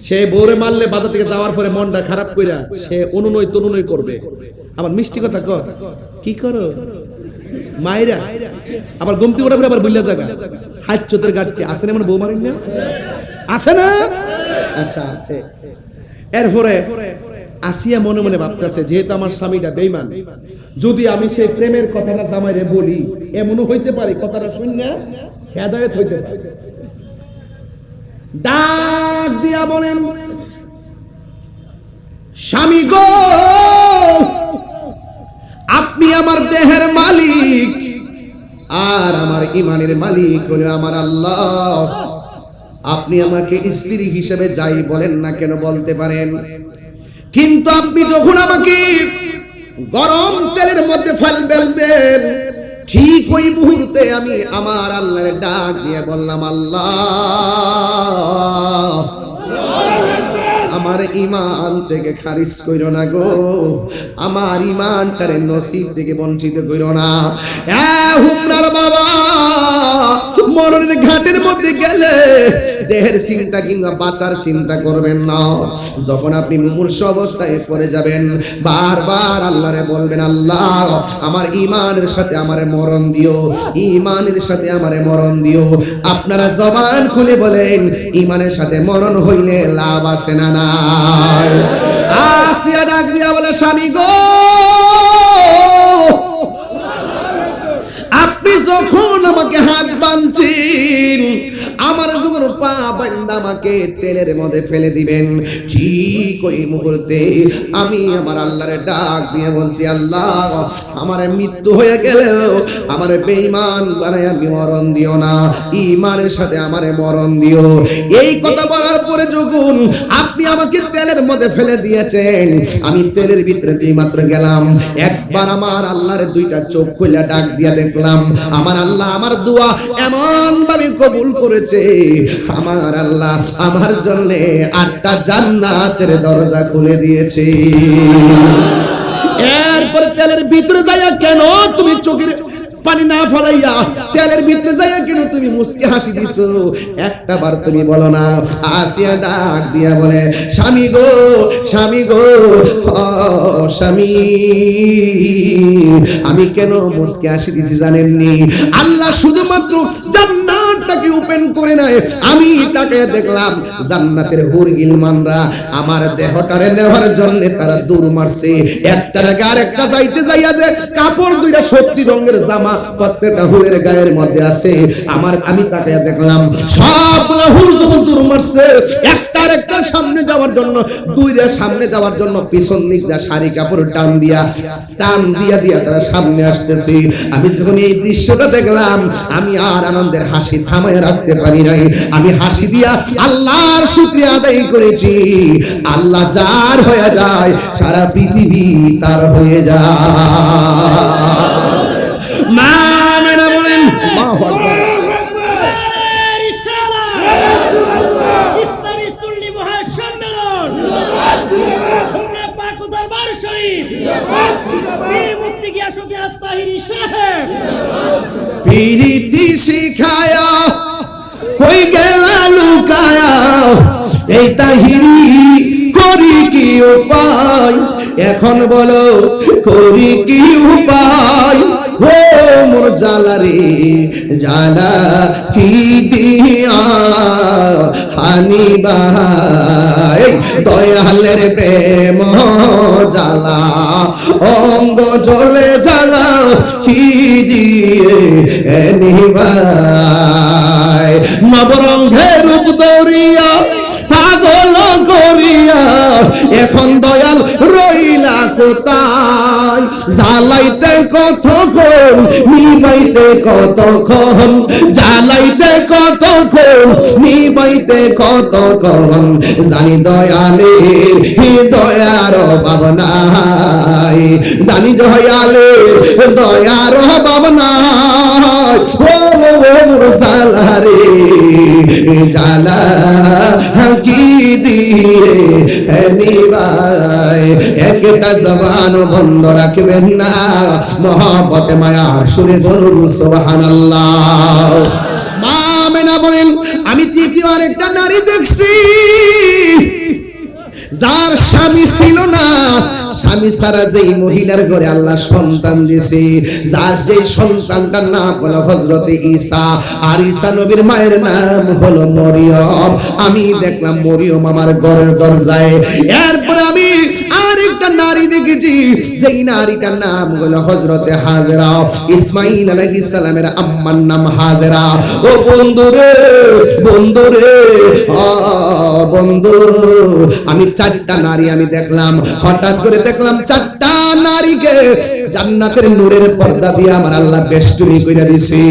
সে বউরে মারলে বাজার থেকে যাওয়ার পরে মনটা খারাপ কইরা সে অনুনয় তনুনয় করবে। আবার মিষ্টি কথা কয়, কি করো মাইরা, আবার গমতি ওটা আবার বুঝলা জায়গা হাত চোতের গাড়তে আছে না, মানে বউ মারেন না, আছে না? আচ্ছা আছে। এরপরে আসিয়া মনে মনে ভাবতেছে, যেহেতু আমার স্বামীটা বেঈমান, যদি আমি সেই প্রেমের কথাটা জামাইরে বলি, এমনও হইতে পারে কথাটা শুনে হেদায়েত হইতে পারে। ডাক দিয়া বলেন, স্বামী গো, আপনি আমার দেহের মালিক, আর আমার ইমানের মালিক হলো আমার আল্লাহ। আপনি আমাকে স্ত্রী হিসেবে যাই বলেন না কেন বলতে পারেন, কিন্তু আপনি যখন আমাকে গরম তেলের মধ্যে ফেলবেন, ঠিক ওই মুহূর্তে আমি আমার আল্লাহর ডাক দিয়ে বললাম, আল্লাহ আমার ঈমান থেকে খারিজ কইরো না গো, আমার ঈমানটারে নসিব থেকে বঞ্চিত কইরো না। হুমনার বাবা, মরণের ঘাটের মধ্যে গেলে দেহের চিন্তা কিংবা বাঁচার চিন্তা করবেন না। যখন আপনি মুমূর্ষু অবস্থায় পড়ে যাবেন, বারবার আল্লাহরে বলবেন, আল্লাহ আমার ঈমানের সাথে আমারে মরণ দিও, ঈমানের সাথে আমারে মরণ দিও। আপনারা জবান খুলে বলেন, ঈমানের সাথে মরণ হইলে লাভ আছে না নাই? আসিয়া ডাক দিয়া বলে, স্বামী গো, আপনি যখন আমাকে হাত বাঁধছেন, আমার যখন পা বাঁধা আমাকে তেলের মধ্যে ফেলে দিবেন, ঠিক ওই মুহূর্তে আমি আমার আল্লাহরে ডাক দিয়ে বলছি, আল্লাহ আমার মৃত্যু হয়ে গেলেও আমার বেঈমান বানায় আমি মরণ দিও না, ঈমানের সাথে আমারে মরণ দিও। এই কথা বলার পরে যখন আপনি আমাকে তেলের মধ্যে ফেলে দিয়েছেন, আমি তেলের ভিতরে মাত্র গেলাম, একবার আমার আল্লাহর দুইটা চোখ খুলে ডাক দিয়া দেখলাম, আমার আল্লাহ আমার দোয়া এমন ভাবে কবুল করেছে, আমার আল্লাহ আমার জন্য 8টা জান্নাতের দরজা খুলে দিয়েছে। এরপরে তেলের ভিতরে যাইয়া কেন তুমি চোখের পানি না ফলাইয়া তেলের ভিতরে যাইয়া কেন তুমি মুস্কি হাসি দিছো, একটা বার তুমি বলো না? আসিয়া ডাক দিয়া বলে, স্বামী গো, স্বামী গো, স্বামী, আমি কেন মুস্কি হাসি দিছি জানেননি? আল্লাহ শুধুমাত্র জান্নাতটাকে ওপেন করে নাই, আমি তাকে দেখলাম জান্নাতের হুর গিলমানরা আমার দেহটারে নেওয়ার জন্য তারা দৌড় মারছে, একটার আগে আরেকটা যাইতে যাইয়া যে কাপড় দুইটা 70 রঙের জামা প্রত্যেকটা হুরের গায়ের মধ্যে আছে, আমি তাকে দেখলাম সবগুলো হুর যখন দৌড় মারছে, একটার একটা সামনে যাওয়ার জন্য, দুইটা সামনে যাওয়ার জন্য পিছন দিক দিয়ে শাড়ি কাপড় টান দিয়া তারা সামনে আসতেছে। আমি যখন এই দৃশ্যটা দেখলাম, আমি আর আনন্দের হাসি থামায় রাখতে পারি নাই, আমি হাসি দিয়া আল্লাহর শুকরিয়া আদায় করেছি। আল্লাহ যার হয়ে যায়, সারা পৃথিবী তার হয়ে যায়। মা মেরা বলেন, আল্লাহু আকবার। ইসলামী সুন্নি মহাসম্মেলন, হুমনা পাক দরবার শরীফ, পীর মুফতি গিয়াসউদ্দিন তাহিরি সাহেব, পীরিতি শিখায়া কই গেলা লুকায়া, এই তাহিরি করি কি উপায়, এখন বলো করি কি উপায়? ও মোর জালা রে জালা কি দিয়া হানি ভাই, দয়ালের প্রেম জালা অঙ্গ জ্বলে জালা কি দিয়ে নিভাই, নবরঙ্গের রূপ দৌড়িয়া পাগল করিয়া এখন দয়াল রইলা কোথায়, জ্বালাইতে কতক্ষণ নিবাইতে কতক্ষণ, জ্বালাইতে কতক্ষণ নিবাইতে কতক্ষণ, জানি দয়ালে দয়ার অভাব নাই, জানি দয়ালে দয়ার অভাব নাই। ও মোর জালা রে জালা কি দিয়ে নিবাই, একটা জবান বন্ধ রাখবেন না, মহব্বতে মায়ার সুরে বলুন সুবহানাল্লাহ। মা মেনা বলেন, আমি তৃতীয় আরেকটা নারী দেখছি, যার স্বামী ছিল না, স্বামী ছাড়া যেই মহিলার ঘরে আল্লাহ সন্তান দিয়েছে, যার যে সন্তানটার নাম হলো হযরতে ঈসা, আর ঈসা নবীর মায়ের নাম হলো মরিয়ম। আমি দেখলাম মরিয়ম আমার ঘরের দরজায়। এরপর আমি আরেকটা নারী দেখেছি, যেই নারীটার নাম হলো হযরতে হাজেরা, ইসমাঈল আলাইহিস সালামের আম্মার নাম হাজেরা। ও বন্ধুরে, বন্ধুরে, বন্ধু, আমি 4টা নারী আমি দেখলাম, হঠাৎ করে দেখলাম 4টা নারীকে জান্নাতের নূরের পর্দা দিয়ে আমার আল্লাহ বেষ্টনী কইরা দিয়েছে।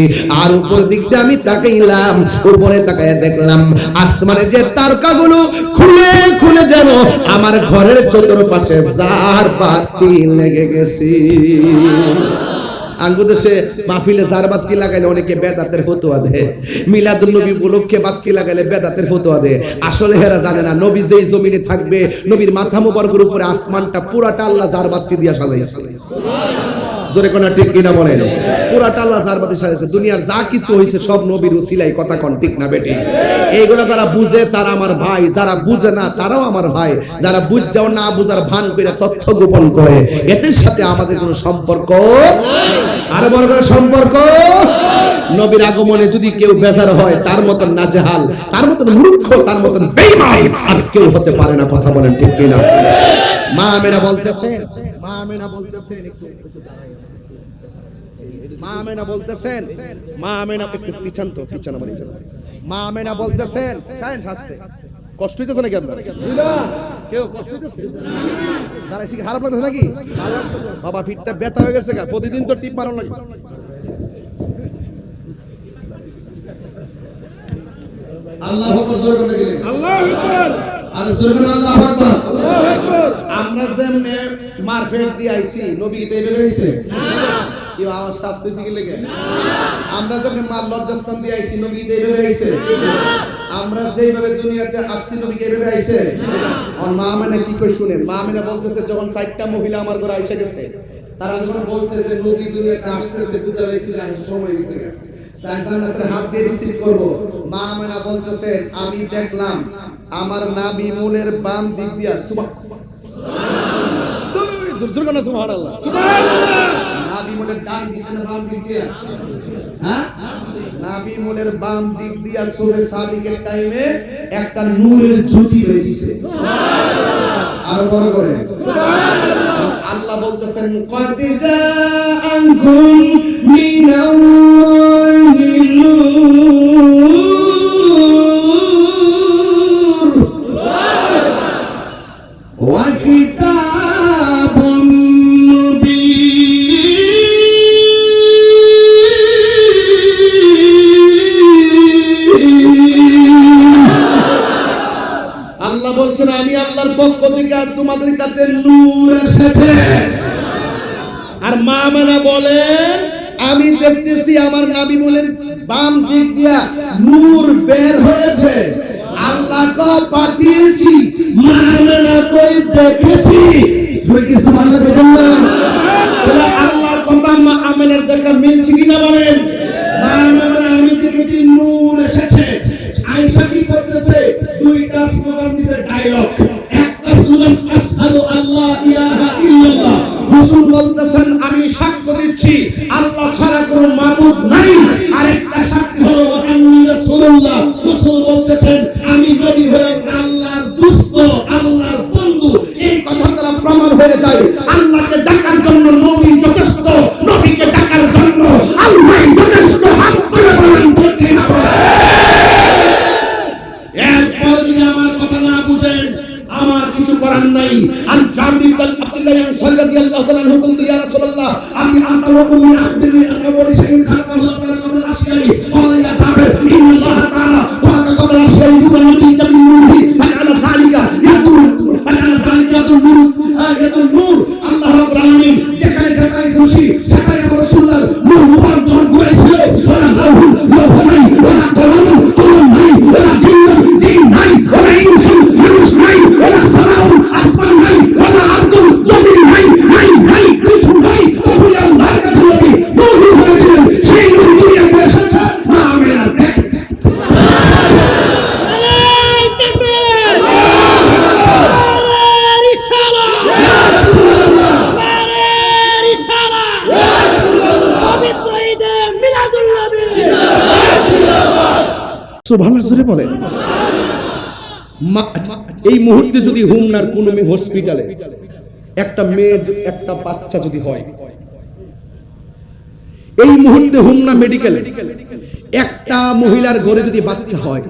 আর উপর দিক দিয়ে আমি তাকাইলাম, উপরে তাকায় দেখলাম আসমানের যে তারকাগুলো খুলে খুলে যেন আমার ঘরের চতুর্পাশে জার বাতি লেগে গেছে। আঙ্গুদেশে মাহফিলে জারবাতি লাগাইলে অনেকে বেদাতের ফতোয়া দেয়, মিলাদুন নবী উপলক্ষে বাতি লাগাইলে বেদাতের ফতোয়া দেয়। আসলে হেরা জানে না নবী যেই জমিনে থাকবে, নবীর মাথা মোবারকের উপরে আসমানটা পুরাটা আল্লাহ জারবাতি দিয়া সাজাইছে। জোরে কোন ঠিক কিনা বলেন? পুরাটা আল্লাহ জারবাতি সাজাইছে। দুনিয়ার যা কিছু হইছে সব নবীর উসিলাই, কথা কোন ঠিক না বেটি? এইগুলা যারা বুঝে তারা আমার ভাই, যারা বুঝে না তারাও আমার ভাই। যারা বুঝাও না বুঝার ভান করে তথ্য গোপন করে, এদের সাথে আমাদের কোনো সম্পর্ক নাই। আরো বড় করে সম্পর্ক। নবীর আগমনে যদি কেউ বেজার হয়, তার মতন নাজেহাল, তার মতন মূর্খ, তার মতন বেঈমান আর কেউ হতে পারে না। কথা বলেন ঠিক কিনা? মা আমেনা বলতেছেন, মা আমেনা বলতেছেন, মা আমেনা বলতেছেন, মা আমেনা একটু পিছান তো, পিছান আমার পিছান। মা আমেনা বলতেছেন, কারেন্ট হাসতে কষ্ট হইতেছে নাকি আপনার? কেউ কষ্ট হইতেছে? দাঁড়াইছি খারাপ লাগতেছে নাকি? বাবা ফিটটা ব্যথা হয়ে গেছে, প্রতিদিন তো টিপ মারো লাগে। আল্লাহু আকবার, জোরে করে দিলেন আল্লাহু আকবার। আর জোরে করে আল্লাহু আকবার, আল্লাহু আকবার। আমরা যেমনে মারফেট দিয়ে আইছি, নবী কি এইভাবে হইছে? না। কি আওয়াজটা আসতেছে কি লাগে? না। আমরা যেমনে মার লজ্জাস্থান দিয়ে আইছি, নবী কি এইভাবে হইছে? না। আমরা যেইভাবে দুনিয়াতে আসছি, নবী কি এইভাবে আইছে? না। আর মা মানে কি কই শুনেন, মা মানে বলতেছে যখন 4টা মহিলা আমার ঘরে আইসা গেছে, তারা যখন বলছে যে নবী দুনিয়াতে আসতেছে, বুঝা হইছে সময় হইছে, সাইয়েন্সের হাত দিয়ে রিসিভ করব, মা আমেনা বলতেছেন আমি দেখলাম আমার নাবি মূলের বাম দিক দিয়া, সুবহানাল্লাহ, জোরে বলেন সুবহানাল্লাহ, সুবহানাল্লাহ। নাবি মূলের ডান দিক না বাম দিক দিয়া? হ্যাঁ, নাবি মূলের বাম দিক দিয়া সুবহে সাদিকের টাইমে একটা নূরের জ্যোতি বেরিয়েছে। সুবহানাল্লাহ। আর বড় করে সুবহানাল্লাহ। আল্লাহ বলতেছেন কদ জাআকুম মিনাল্লাহি নূর ওয়া কিতাবুন মুবিন। আল্লাহ বলছেন আমি আল্লাহর পক্ষ থেকে তোমাদের কাছে নূর এসেছে। আর মা আমেনা বলেন আমি দেখতেছি আমার নবী বলেন বাম দিক দিয়া নূর বের হয়েছে। আল্লাহ কে পাঠিয়েছি, মা আমেনা কই দেখেছি। সুরে কি সুবহানাল্লাহ বলেন না? তাহলে আল্লাহর কথা মা আমেনার দেখা মিলছে কিনা বলেন? মা আমেনা আমি দেখেছি নূর এসেছে। আয়েশা কি করতেছে? দুইটা স্লোগান দিছে, ডায়লগ। একটা স্লোগান আশহাদু আল্লা ইলাহা ইল্লাল্লাহ, রাসূল বলতেছেন আমি সাক্ষ্য দিচ্ছি আল্লাহ ছাড়া কোনো মাবুদ নাই। আরেকটা সাক্ষ্য হলো আন্নী রাসূলুল্লাহ, রাসূল বলতেছেন আমি নবী হলাম আল্লাহর দোস্ত, আল্লাহর বন্ধু। এই কথা দ্বারা প্রমাণ হয়ে যায় আল্লাহকে ডাকার জন্য নবী যথেষ্ট, নবীকে ডাকার জন্য আল্লাহ যথেষ্ট। হাত তুলে বলেন ঠিক না? এরপর যদি আমার কথা না বুঝেন আমার কিছু করার নাই। আন জাবির ইবনে আব্দুল্লাহ রাদিয়াল্লাহু তাআলা আনহু বলতে ইয়া রাসূলুল্লাহ আমি আনতা ওয়া কুম মিন আহদিনি আকাবরি শাইইন খালাকাল্লাহু তাআলা কবল আশিয়াই ক্বালা ইয়া জাবির ইন্নাল্লাহ তাআলা ফাকা কবল আশিয়াই ওয়া নবী তাবিন নূরহি ফাআলা যালিকা ইয়াদুর ফাআলা যালিকা ইয়াদুর নূর। আল্লাহ রাব্বুল আলামিন যেখানে যেখানে খুশি সেখানে রাসূলুল্লাহর নূর মুবারক যখন ঘুরেছিল, ওয়ালা লাহু লাহু নাই, ওয়ালা কালামু কালাম নাই, ওয়ালা জিন্নাত জিন নাই, ওয়ালা ইনসুন ইনস নাই, ওয়ালা সামাউন আসমান নাই, ওয়ালা আরদুন জমিন নাই, নাই কিছু নাই। তখন আল্লাহর কাছে নবী নূর হয়েছিলেন, সেই নূর দুনিয়াতে এসেছে। মা আমেনা দেখ সুবহানাল্লাহ জোরে বলেন। এই মুহূর্তে যদি হুমনার কোন হসপিটালে একটা মেয়ে, একটা বাচ্চা যদি হয়, এই মুহূর্তে হুমনা মেডিকেলে একটা মহিলার ঘরে যদি বাচ্চা হয়,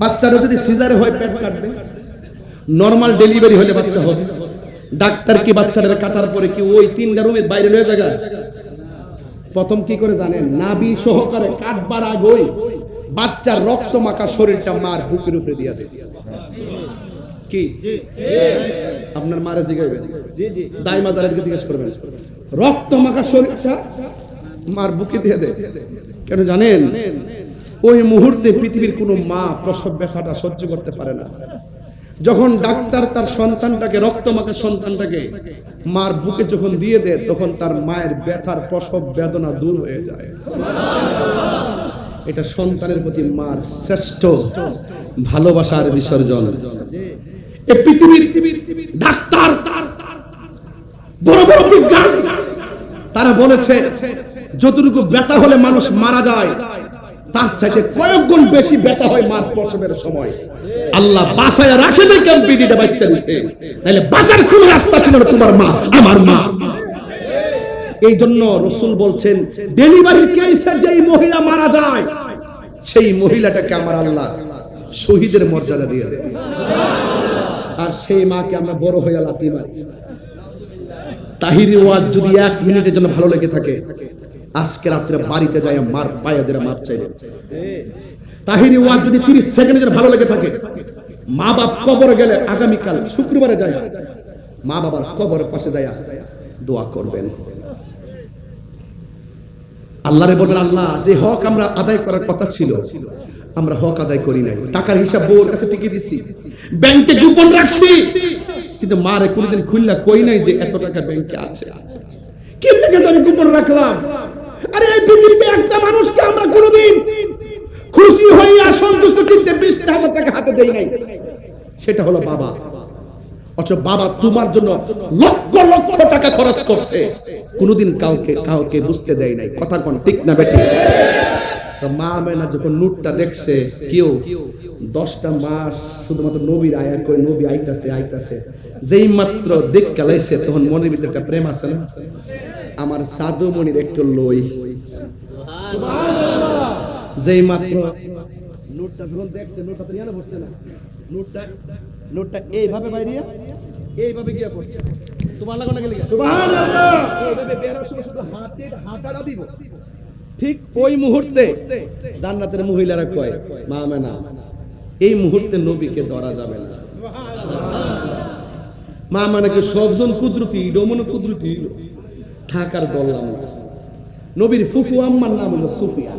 বাচ্চাটা যদি সিজারে হয় পেট কাটবে, নরমাল ডেলিভারি হলে বাচ্চা হবে। ডাক্তার কি বাচ্চাটা কাটার পরে কি ওই 3টা রুমের বাইরে হয়ে যায়? প্রথম কি করে জানেন? নাভি সহকারে কাটবার আগে বাচ্চার রক্ত মাখা শরীরটা মার বুকের উপরে দিয়া দেয়। কি আপনার মারা জিজ্ঞাসা দাই মাজারে জিজ্ঞেস করবেন রক্ত মাখা শরীরটা মার বুকে দিয়ে দেয়। কেন জানেন? ওই মুহূর্তে পৃথিবীর কোনো মা প্রসব ব্যথাটা সহ্য করতে পারে না। যখন ডাক্তার তার সন্তানটাকে, রক্ত মাখা সন্তানটাকে মার বুকে যখন দিয়ে দেয়, তখন তার মায়ের ব্যথার প্রসব বেদনা দূর হয়ে যায়। এটা সন্তানের প্রতি মার শ্রেষ্ঠ ভালোবাসার বিসর্জন। এই পৃথিবীর ডাক্তার, বড় বড় বিজ্ঞান, তারা বলেছে যতটুকু ব্যথা হলে মানুষ মারা যায়, তার চাইতে কয়েক গুণ বেশি ব্যথা হয় মার প্রসবের সময়। আল্লাহ বাঁচায় রাখে দেয় কেন পিটিটা বাচ্চা দিছে, তাহলে বাঁচার কোন রাস্তা ছিল না। তোমার মা আমার মা। এই জন্য রাসূল বলছেন, ডেলিভারির কেসে যেই মহিলা মারা যায়, সেই মহিলাটাকে আমার আল্লাহ শহীদের মর্যাদা দিয়ে দেয়। আর সেই মাকে আমরা বড় হয়ে লাথি মারি। তাহিরি ওয়াজ যদি 1 মিনিটের জন্য ভালো লেগে থাকে, আজকে রাত্রে বাড়িতে যায় মার পায়ে ধরে মাপ চাইবে। তাহিরি ওয়াজ যদি 30 সেকেন্ডের জন্য ভালো লেগে থাকে, মা বাপ কবরে গেলে আগামীকাল শুক্রবারে যায় মা বাবার কবরের পাশে যায় দোয়া করবেন। আল্লাহরে বলেন, আল্লাহ যে হক আমরা আদায় করার কথা ছিল আমরা হক আদায় করি নাই। টাকার হিসাব বউর কাছে টিকে দিছি, ব্যাংকে গোপন রাখছি, কিন্তু মারে কোনদিন খুললা কই নাই যে এত টাকা ব্যাংকে আছে। কি থেকে আমি গোপন রাখলাম? আরে এই পৃথিবীতে একটা মানুষকে আমরা কোনদিন খুশি হইয়া সন্তুষ্ট চিত্তে 20,000 টাকা হাতে দেই নাই, সেটা হলো বাবা। অথচ বাবা তোমার জন্য লক্ষ লক্ষ টাকা খরচ করছে, কোনদিন কাউকে বুঝতে দেয় নাই। কথা কোন ঠিক না বেটি? তো মা আমেনা যখন নূরটা দেখছে, কেউ 10টা মাস শুধুমাত্র নবীর আয়া কই, নবী আইতাছে, যেই মাত্র দেখ কালাইছে, তখন মনের ভিতরে একটা প্রেম আছে না, আমার সাধু মনির একটু লই। সুবহানাল্লাহ। যেই মাত্র নূরটা যখন দেখছে, নূরটা তো ইয়ানা পড়ছে না, নূরটা এইভাবে বাইরিয়া এইভাবে গিয়া পড়ছে। সুবহানাল্লাহ কোন গেলে? সুবহানাল্লাহ। এইভাবে বেরার সময় শুধু হাতটা দিব। ঠিক ওই মুহূর্তে জান্নাতের মহিলারা কয়, মা আমেনা এই মুহূর্তে নবীকে ধরা যাবে না। মা আমেনাকে সবজন কুদরতি, ডমন কুদরতি থাকার বললাম না। নবীর ফুফু আম্মার নাম হলো সুফিয়া।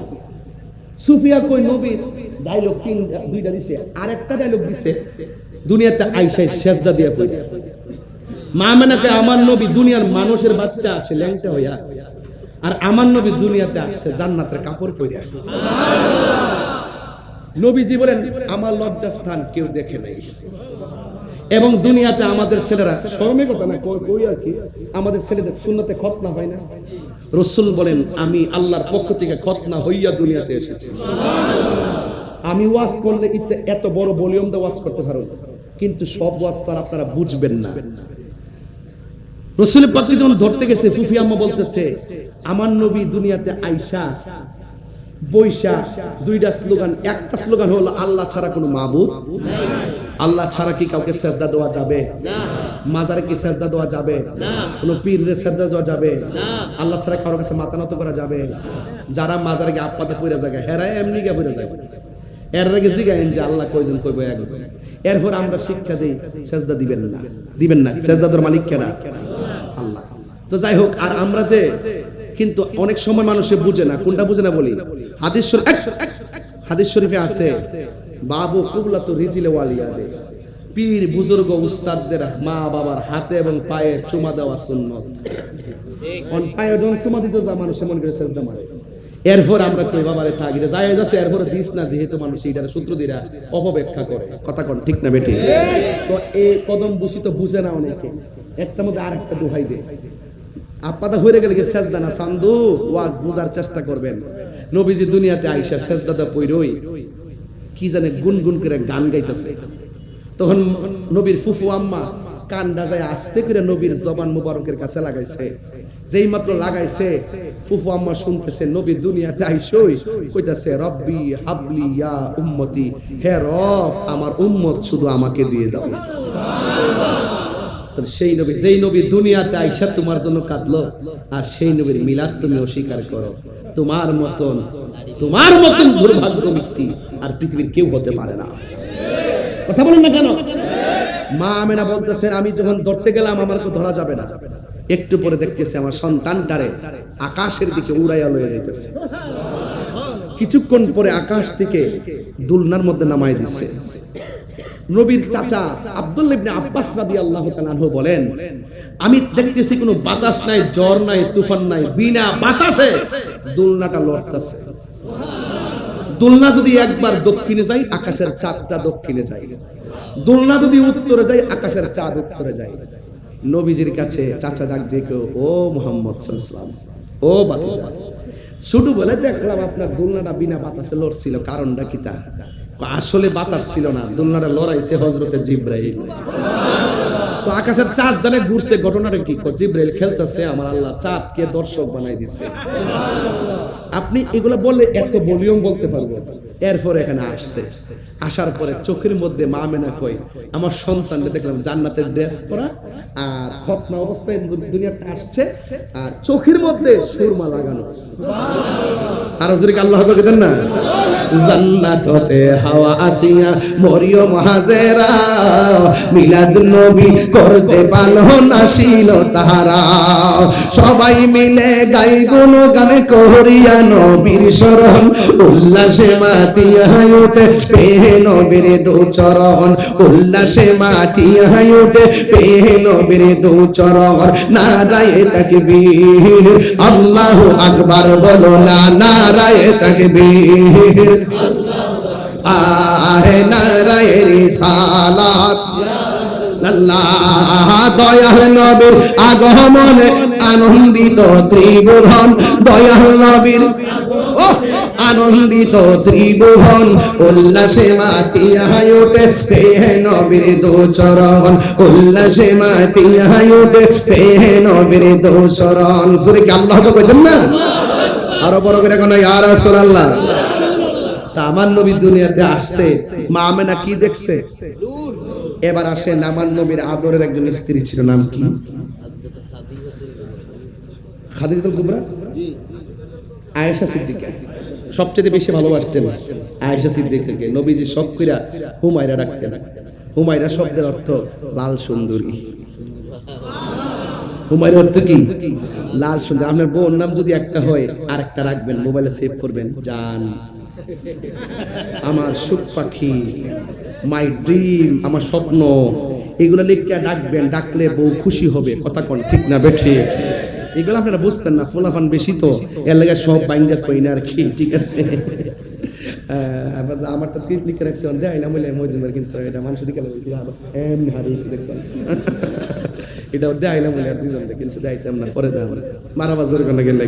সুফিয়া কই নবীর ডায়লগ 2টা দিছে, আরেকটা ডায়লগ দিছে দুনিয়াতে আইসায় সেজদা দিয়া কই। মা আমেনাকে আমার নবী দুনিয়ার মানুষের বাচ্চা আসে ল্যাংটা হইয়া, আর আমার নবী দুনিয়াতে আসছে জান্নাতের কাপড় পরে। নবীজি বলেন, আমার লজ্জাস্থান কেউ দেখে নাই। এবং দুনিয়াতে আমাদের ছেলেরা, শরমের কথা না কই আর কি, আমাদের ছেলেদের সুন্নতে খতনা হয় না। রাসূল বলেন, আমি আল্লাহর পক্ষ থেকে খতনা হইয়া দুনিয়াতে এসেছি। আমি ওয়াজ করলে এত বড় ভলিউম দিয়ে ওয়াজ করতে পারো, কিন্তু সব ওয়াজ তো আর আপনারা বুঝবেন না। রাসূল পাক যখন ধরতে গেছে, ফুফি আম্মা বলতেছে, আমার নবী দুনিয়াতে আইসা বৈশা 2টা স্লোগান, একটা স্লোগান হলো আল্লাহ ছাড়া কোনো মাবুদ নাই। আল্লাহ ছাড়া কি কাউকে সেজদা দেওয়া যাবে না? মাজারে কি সেজদা দেওয়া যাবে না? কোনো পীরে সেজদা দেওয়া যাবে না? আল্লাহ ছাড়া কারোর কাছে মাথা নত করা যাবে? যারা মাজারে গিয়ে আপাতে পড়ে যায়, হেরায় এমনি গিয়ে পড়ে যায়। এর আগে জিগাইন যে আল্লাহ কয়জন, কইব একজন। এরপর আমরা শিক্ষা দেই সেজদা দিবেন না। সেজদা তোর মালিক কেনা আল্লাহ। তো যাই হোক, আর আমরা যে কিন্তু অনেক সময় মানুষে বুঝে না, কোনটা বুঝে না বলি। হাদিস শরীফে আছে, বাবু কুবলাতু রিজিলে ওয়ালিয়াদে, পীর বুজুর্গ উস্তাদদের মা বাবার হাতে এবং পায়ে চুমা দেওয়া সুন্নত। অন পায়ে যখন চুমা দিতে যা মানুষ মন করে সেজদা মারে। এরপর আমরা কই বাবারে তাগিরে যায় যাচ্ছে, এরপর দিস না, যেহেতু মানুষ এইটার সূত্র দিরা অপব্যাখ্যা করে। কথা কোন ঠিক না বেটি? তো এই কদম বুঝি তো বুঝে না অনেকে, একটার মধ্যে আরেকটা দোহাই দেয়। আপাদা হয়ে গেলে সেজদা না সান্দু, ওয়াজ বুঝার চেষ্টা করবেন। নবীজি দুনিয়াতে আইসা সেজদাটা পইরই কি জানে গুনগুন করে গান গাইতেছে। তখন নবীর ফুফু আম্মা কান্ডা যায় আস্তে করে নবীর জবান মুবারকের কাছে লাগাইছে। যেই মাত্র লাগাইছে, ফুফু আম্মা শুনতেছে নবী দুনিয়াতে আইসই কইতাছে, রব্বি হাবলি ইয়া উম্মতি, হে রব আমার উম্মত শুধু আমাকে দিয়ে দাও। সেই নবী, যেই নবী দুনিয়াতে আইসা তোমার জন্য কাঁদলো, আর সেই নবীর মিলাদ তুমি অস্বীকার করো, তোমার মতন দুর্ভাগ্য ব্যক্তি আর পৃথিবীর কেউ হতে পারে না। কথা বলেন না কেন? মা আমেনা বলতেছেন, আমি যখন ধরতে গেলাম আমার তো ধরা যাবে না। একটু পরে দেখতেছে আমার সন্তানটারে আকাশের দিকে উড়াইয়া লয়ে যাইতেছে। কিছুক্ষণ পরে আকাশ থেকে দুলনার মধ্যে নামাই দিচ্ছে। নবীর চাচা আব্দুল্লাহ ইবনে আব্বাস রাদিয়াল্লাহু তাআলা আনহু বলেন, আমি দেখতেছি কোনো বাতাস নাই, ঝড় নাই, তুফান নাই, বিনা বাতাসে দুলনাটা লড়তেছে। দুলনা যদি একবার দক্ষিণে যায়, আকাশের চাঁদটা দক্ষিণে যায়। দুলনা যদি উত্তরে যায়, আকাশের চাঁদ উত্তরে যায়। নবীজির কাছে চাচা ডাক দিয়ে, ও মুহাম্মদ সাল্লাল্লাহু আলাইহি ওয়াসাল্লাম, ও ভাতিজা, শুধু বলে দেখলাম আপনার দুলনাটা বিনা বাতাসে লড়ছিল, কারণটা কি? তা আসলে বাতাস ছিল না, দুলনাটা লড়াইছে হযরতে জিবরাইল। তো আকাশের চাঁদ জানে ঘুরছে, ঘটনাটা কি? জিবরাইল খেলতেছে, আমার আল্লাহ চাঁদকে দর্শক বানাই দিছে। আপনি এগুলো বললে এত ভলিউম বলতে পারবো। এরপর এখানে আসছে, আসার পরে চোখের মধ্যে মা মেনা কই, আমার সন্তানকে দেখলাম জান্নাতের ড্রেস পরা আর খতনা অবস্থায় দুনিয়াতে আসছে, আর চোখের মধ্যে সুরমা লাগানো। আর হুজুরকে আল্লাহ আকবার দেন না। জান্নাত হতে হাওয়া আসিয়া মরিয়ম হাজেরা, মিলাদ নবী করতে পালো নাসিল তাহারা। সবাই মিলে গাই গুণগান করিয়া নবীর শরণ, উল্লাসে মাতিয়া উঠে পেয়ে নবীর দু চরণ, উল্লাসে মাতিয়া উঠে পেয়ে নবীর দু চরণ। নারায়ে তাকবীর, আল্লাহু আকবার বলো না, নারায়ে তাকবীর, আরে নারায়ে রিসালাত। আল্লাহ দয়াল নবীর আগমনে আনন্দিত ত্রিভুবন, দয়াল নবীর আনন্দিত ত্রিভুবন, উল্লাসে মাতিয়া ওঠে পেয়ে নবীর দু চরণ, উল্লাসে মাতিয়া ওঠে পেয়ে নবীর দু চরণ। সুরে কি আল্লাহ বলেন না? আরো বড় করে কোন ইয়া রাসূলুল্লাহ। তা আমার নবী দুনিয়াতে আসছে, মা আমেনা কি দেখছে? এবার আসেন, আমার নবীর আদরের একজন স্ত্রী ছিল, নাম কি? খাদিজাতুল কুবরা, আয়েশা সিদ্দিকা। সবচেয়ে বেশি ভালোবাসতেন আয়েশা সিদ্দিকাকে। নবীজি সব কইরা হুমায়রা ডাকতেন। হুমায়রা শব্দের অর্থ লাল সুন্দরী। হুমায়রা অর্থ কি? লাল সুন্দরী। আপনার বোন নাম যদি একটা হয়, আর একটা রাখবেন, মোবাইলে সেভ করবেন, জান, আমার সুখ পাখি, মাই ড্রিম, আমার স্বপ্ন, এগুলো লিখে ডাকবেন। ডাকলে বউ খুশি হবে। কথা কোন ঠিক না বেঠি? এগুলো আপনারা বুঝতেন না, ফোলাফান বেশি তো, এর লাগে সব বাইন্দা কই না আর কি। ঠিক আছে, আমারটা তিন লিখে রাখছে, দেখাইলাম বলে, কিন্তু এটা মানুষ দিকে এমনি হারিয়েছি দেখলাম, এটা দেখাইলাম বলে আর দুজন, কিন্তু দেখাইতাম না, পরে দেখ মারা বাজার কোনো গেলে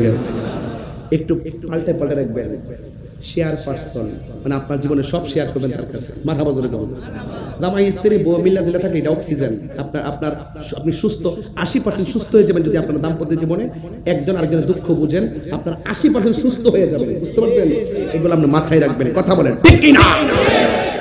একটু পাল্টে পাল্টে রাখবেন। শেয়ার পার্সন, মানে আপনার জীবনে সব শেয়ার করবেন তার কাছে। মাথা বাজারে জামাই স্ত্রী বউ মিল্লা জিলা থাকে, এটা অক্সিজেন। আপনি সুস্থ 80% সুস্থ হয়ে যাবেন যদি আপনার দাম্পত্য জীবনে একজন আরেকজনের দুঃখ বুঝেন। আপনার 80% সুস্থ হয়ে যাবেন, বুঝতে পারছেন? এগুলো আপনি মাথায় রাখবেন। কথা বলেন ঠিক কি না?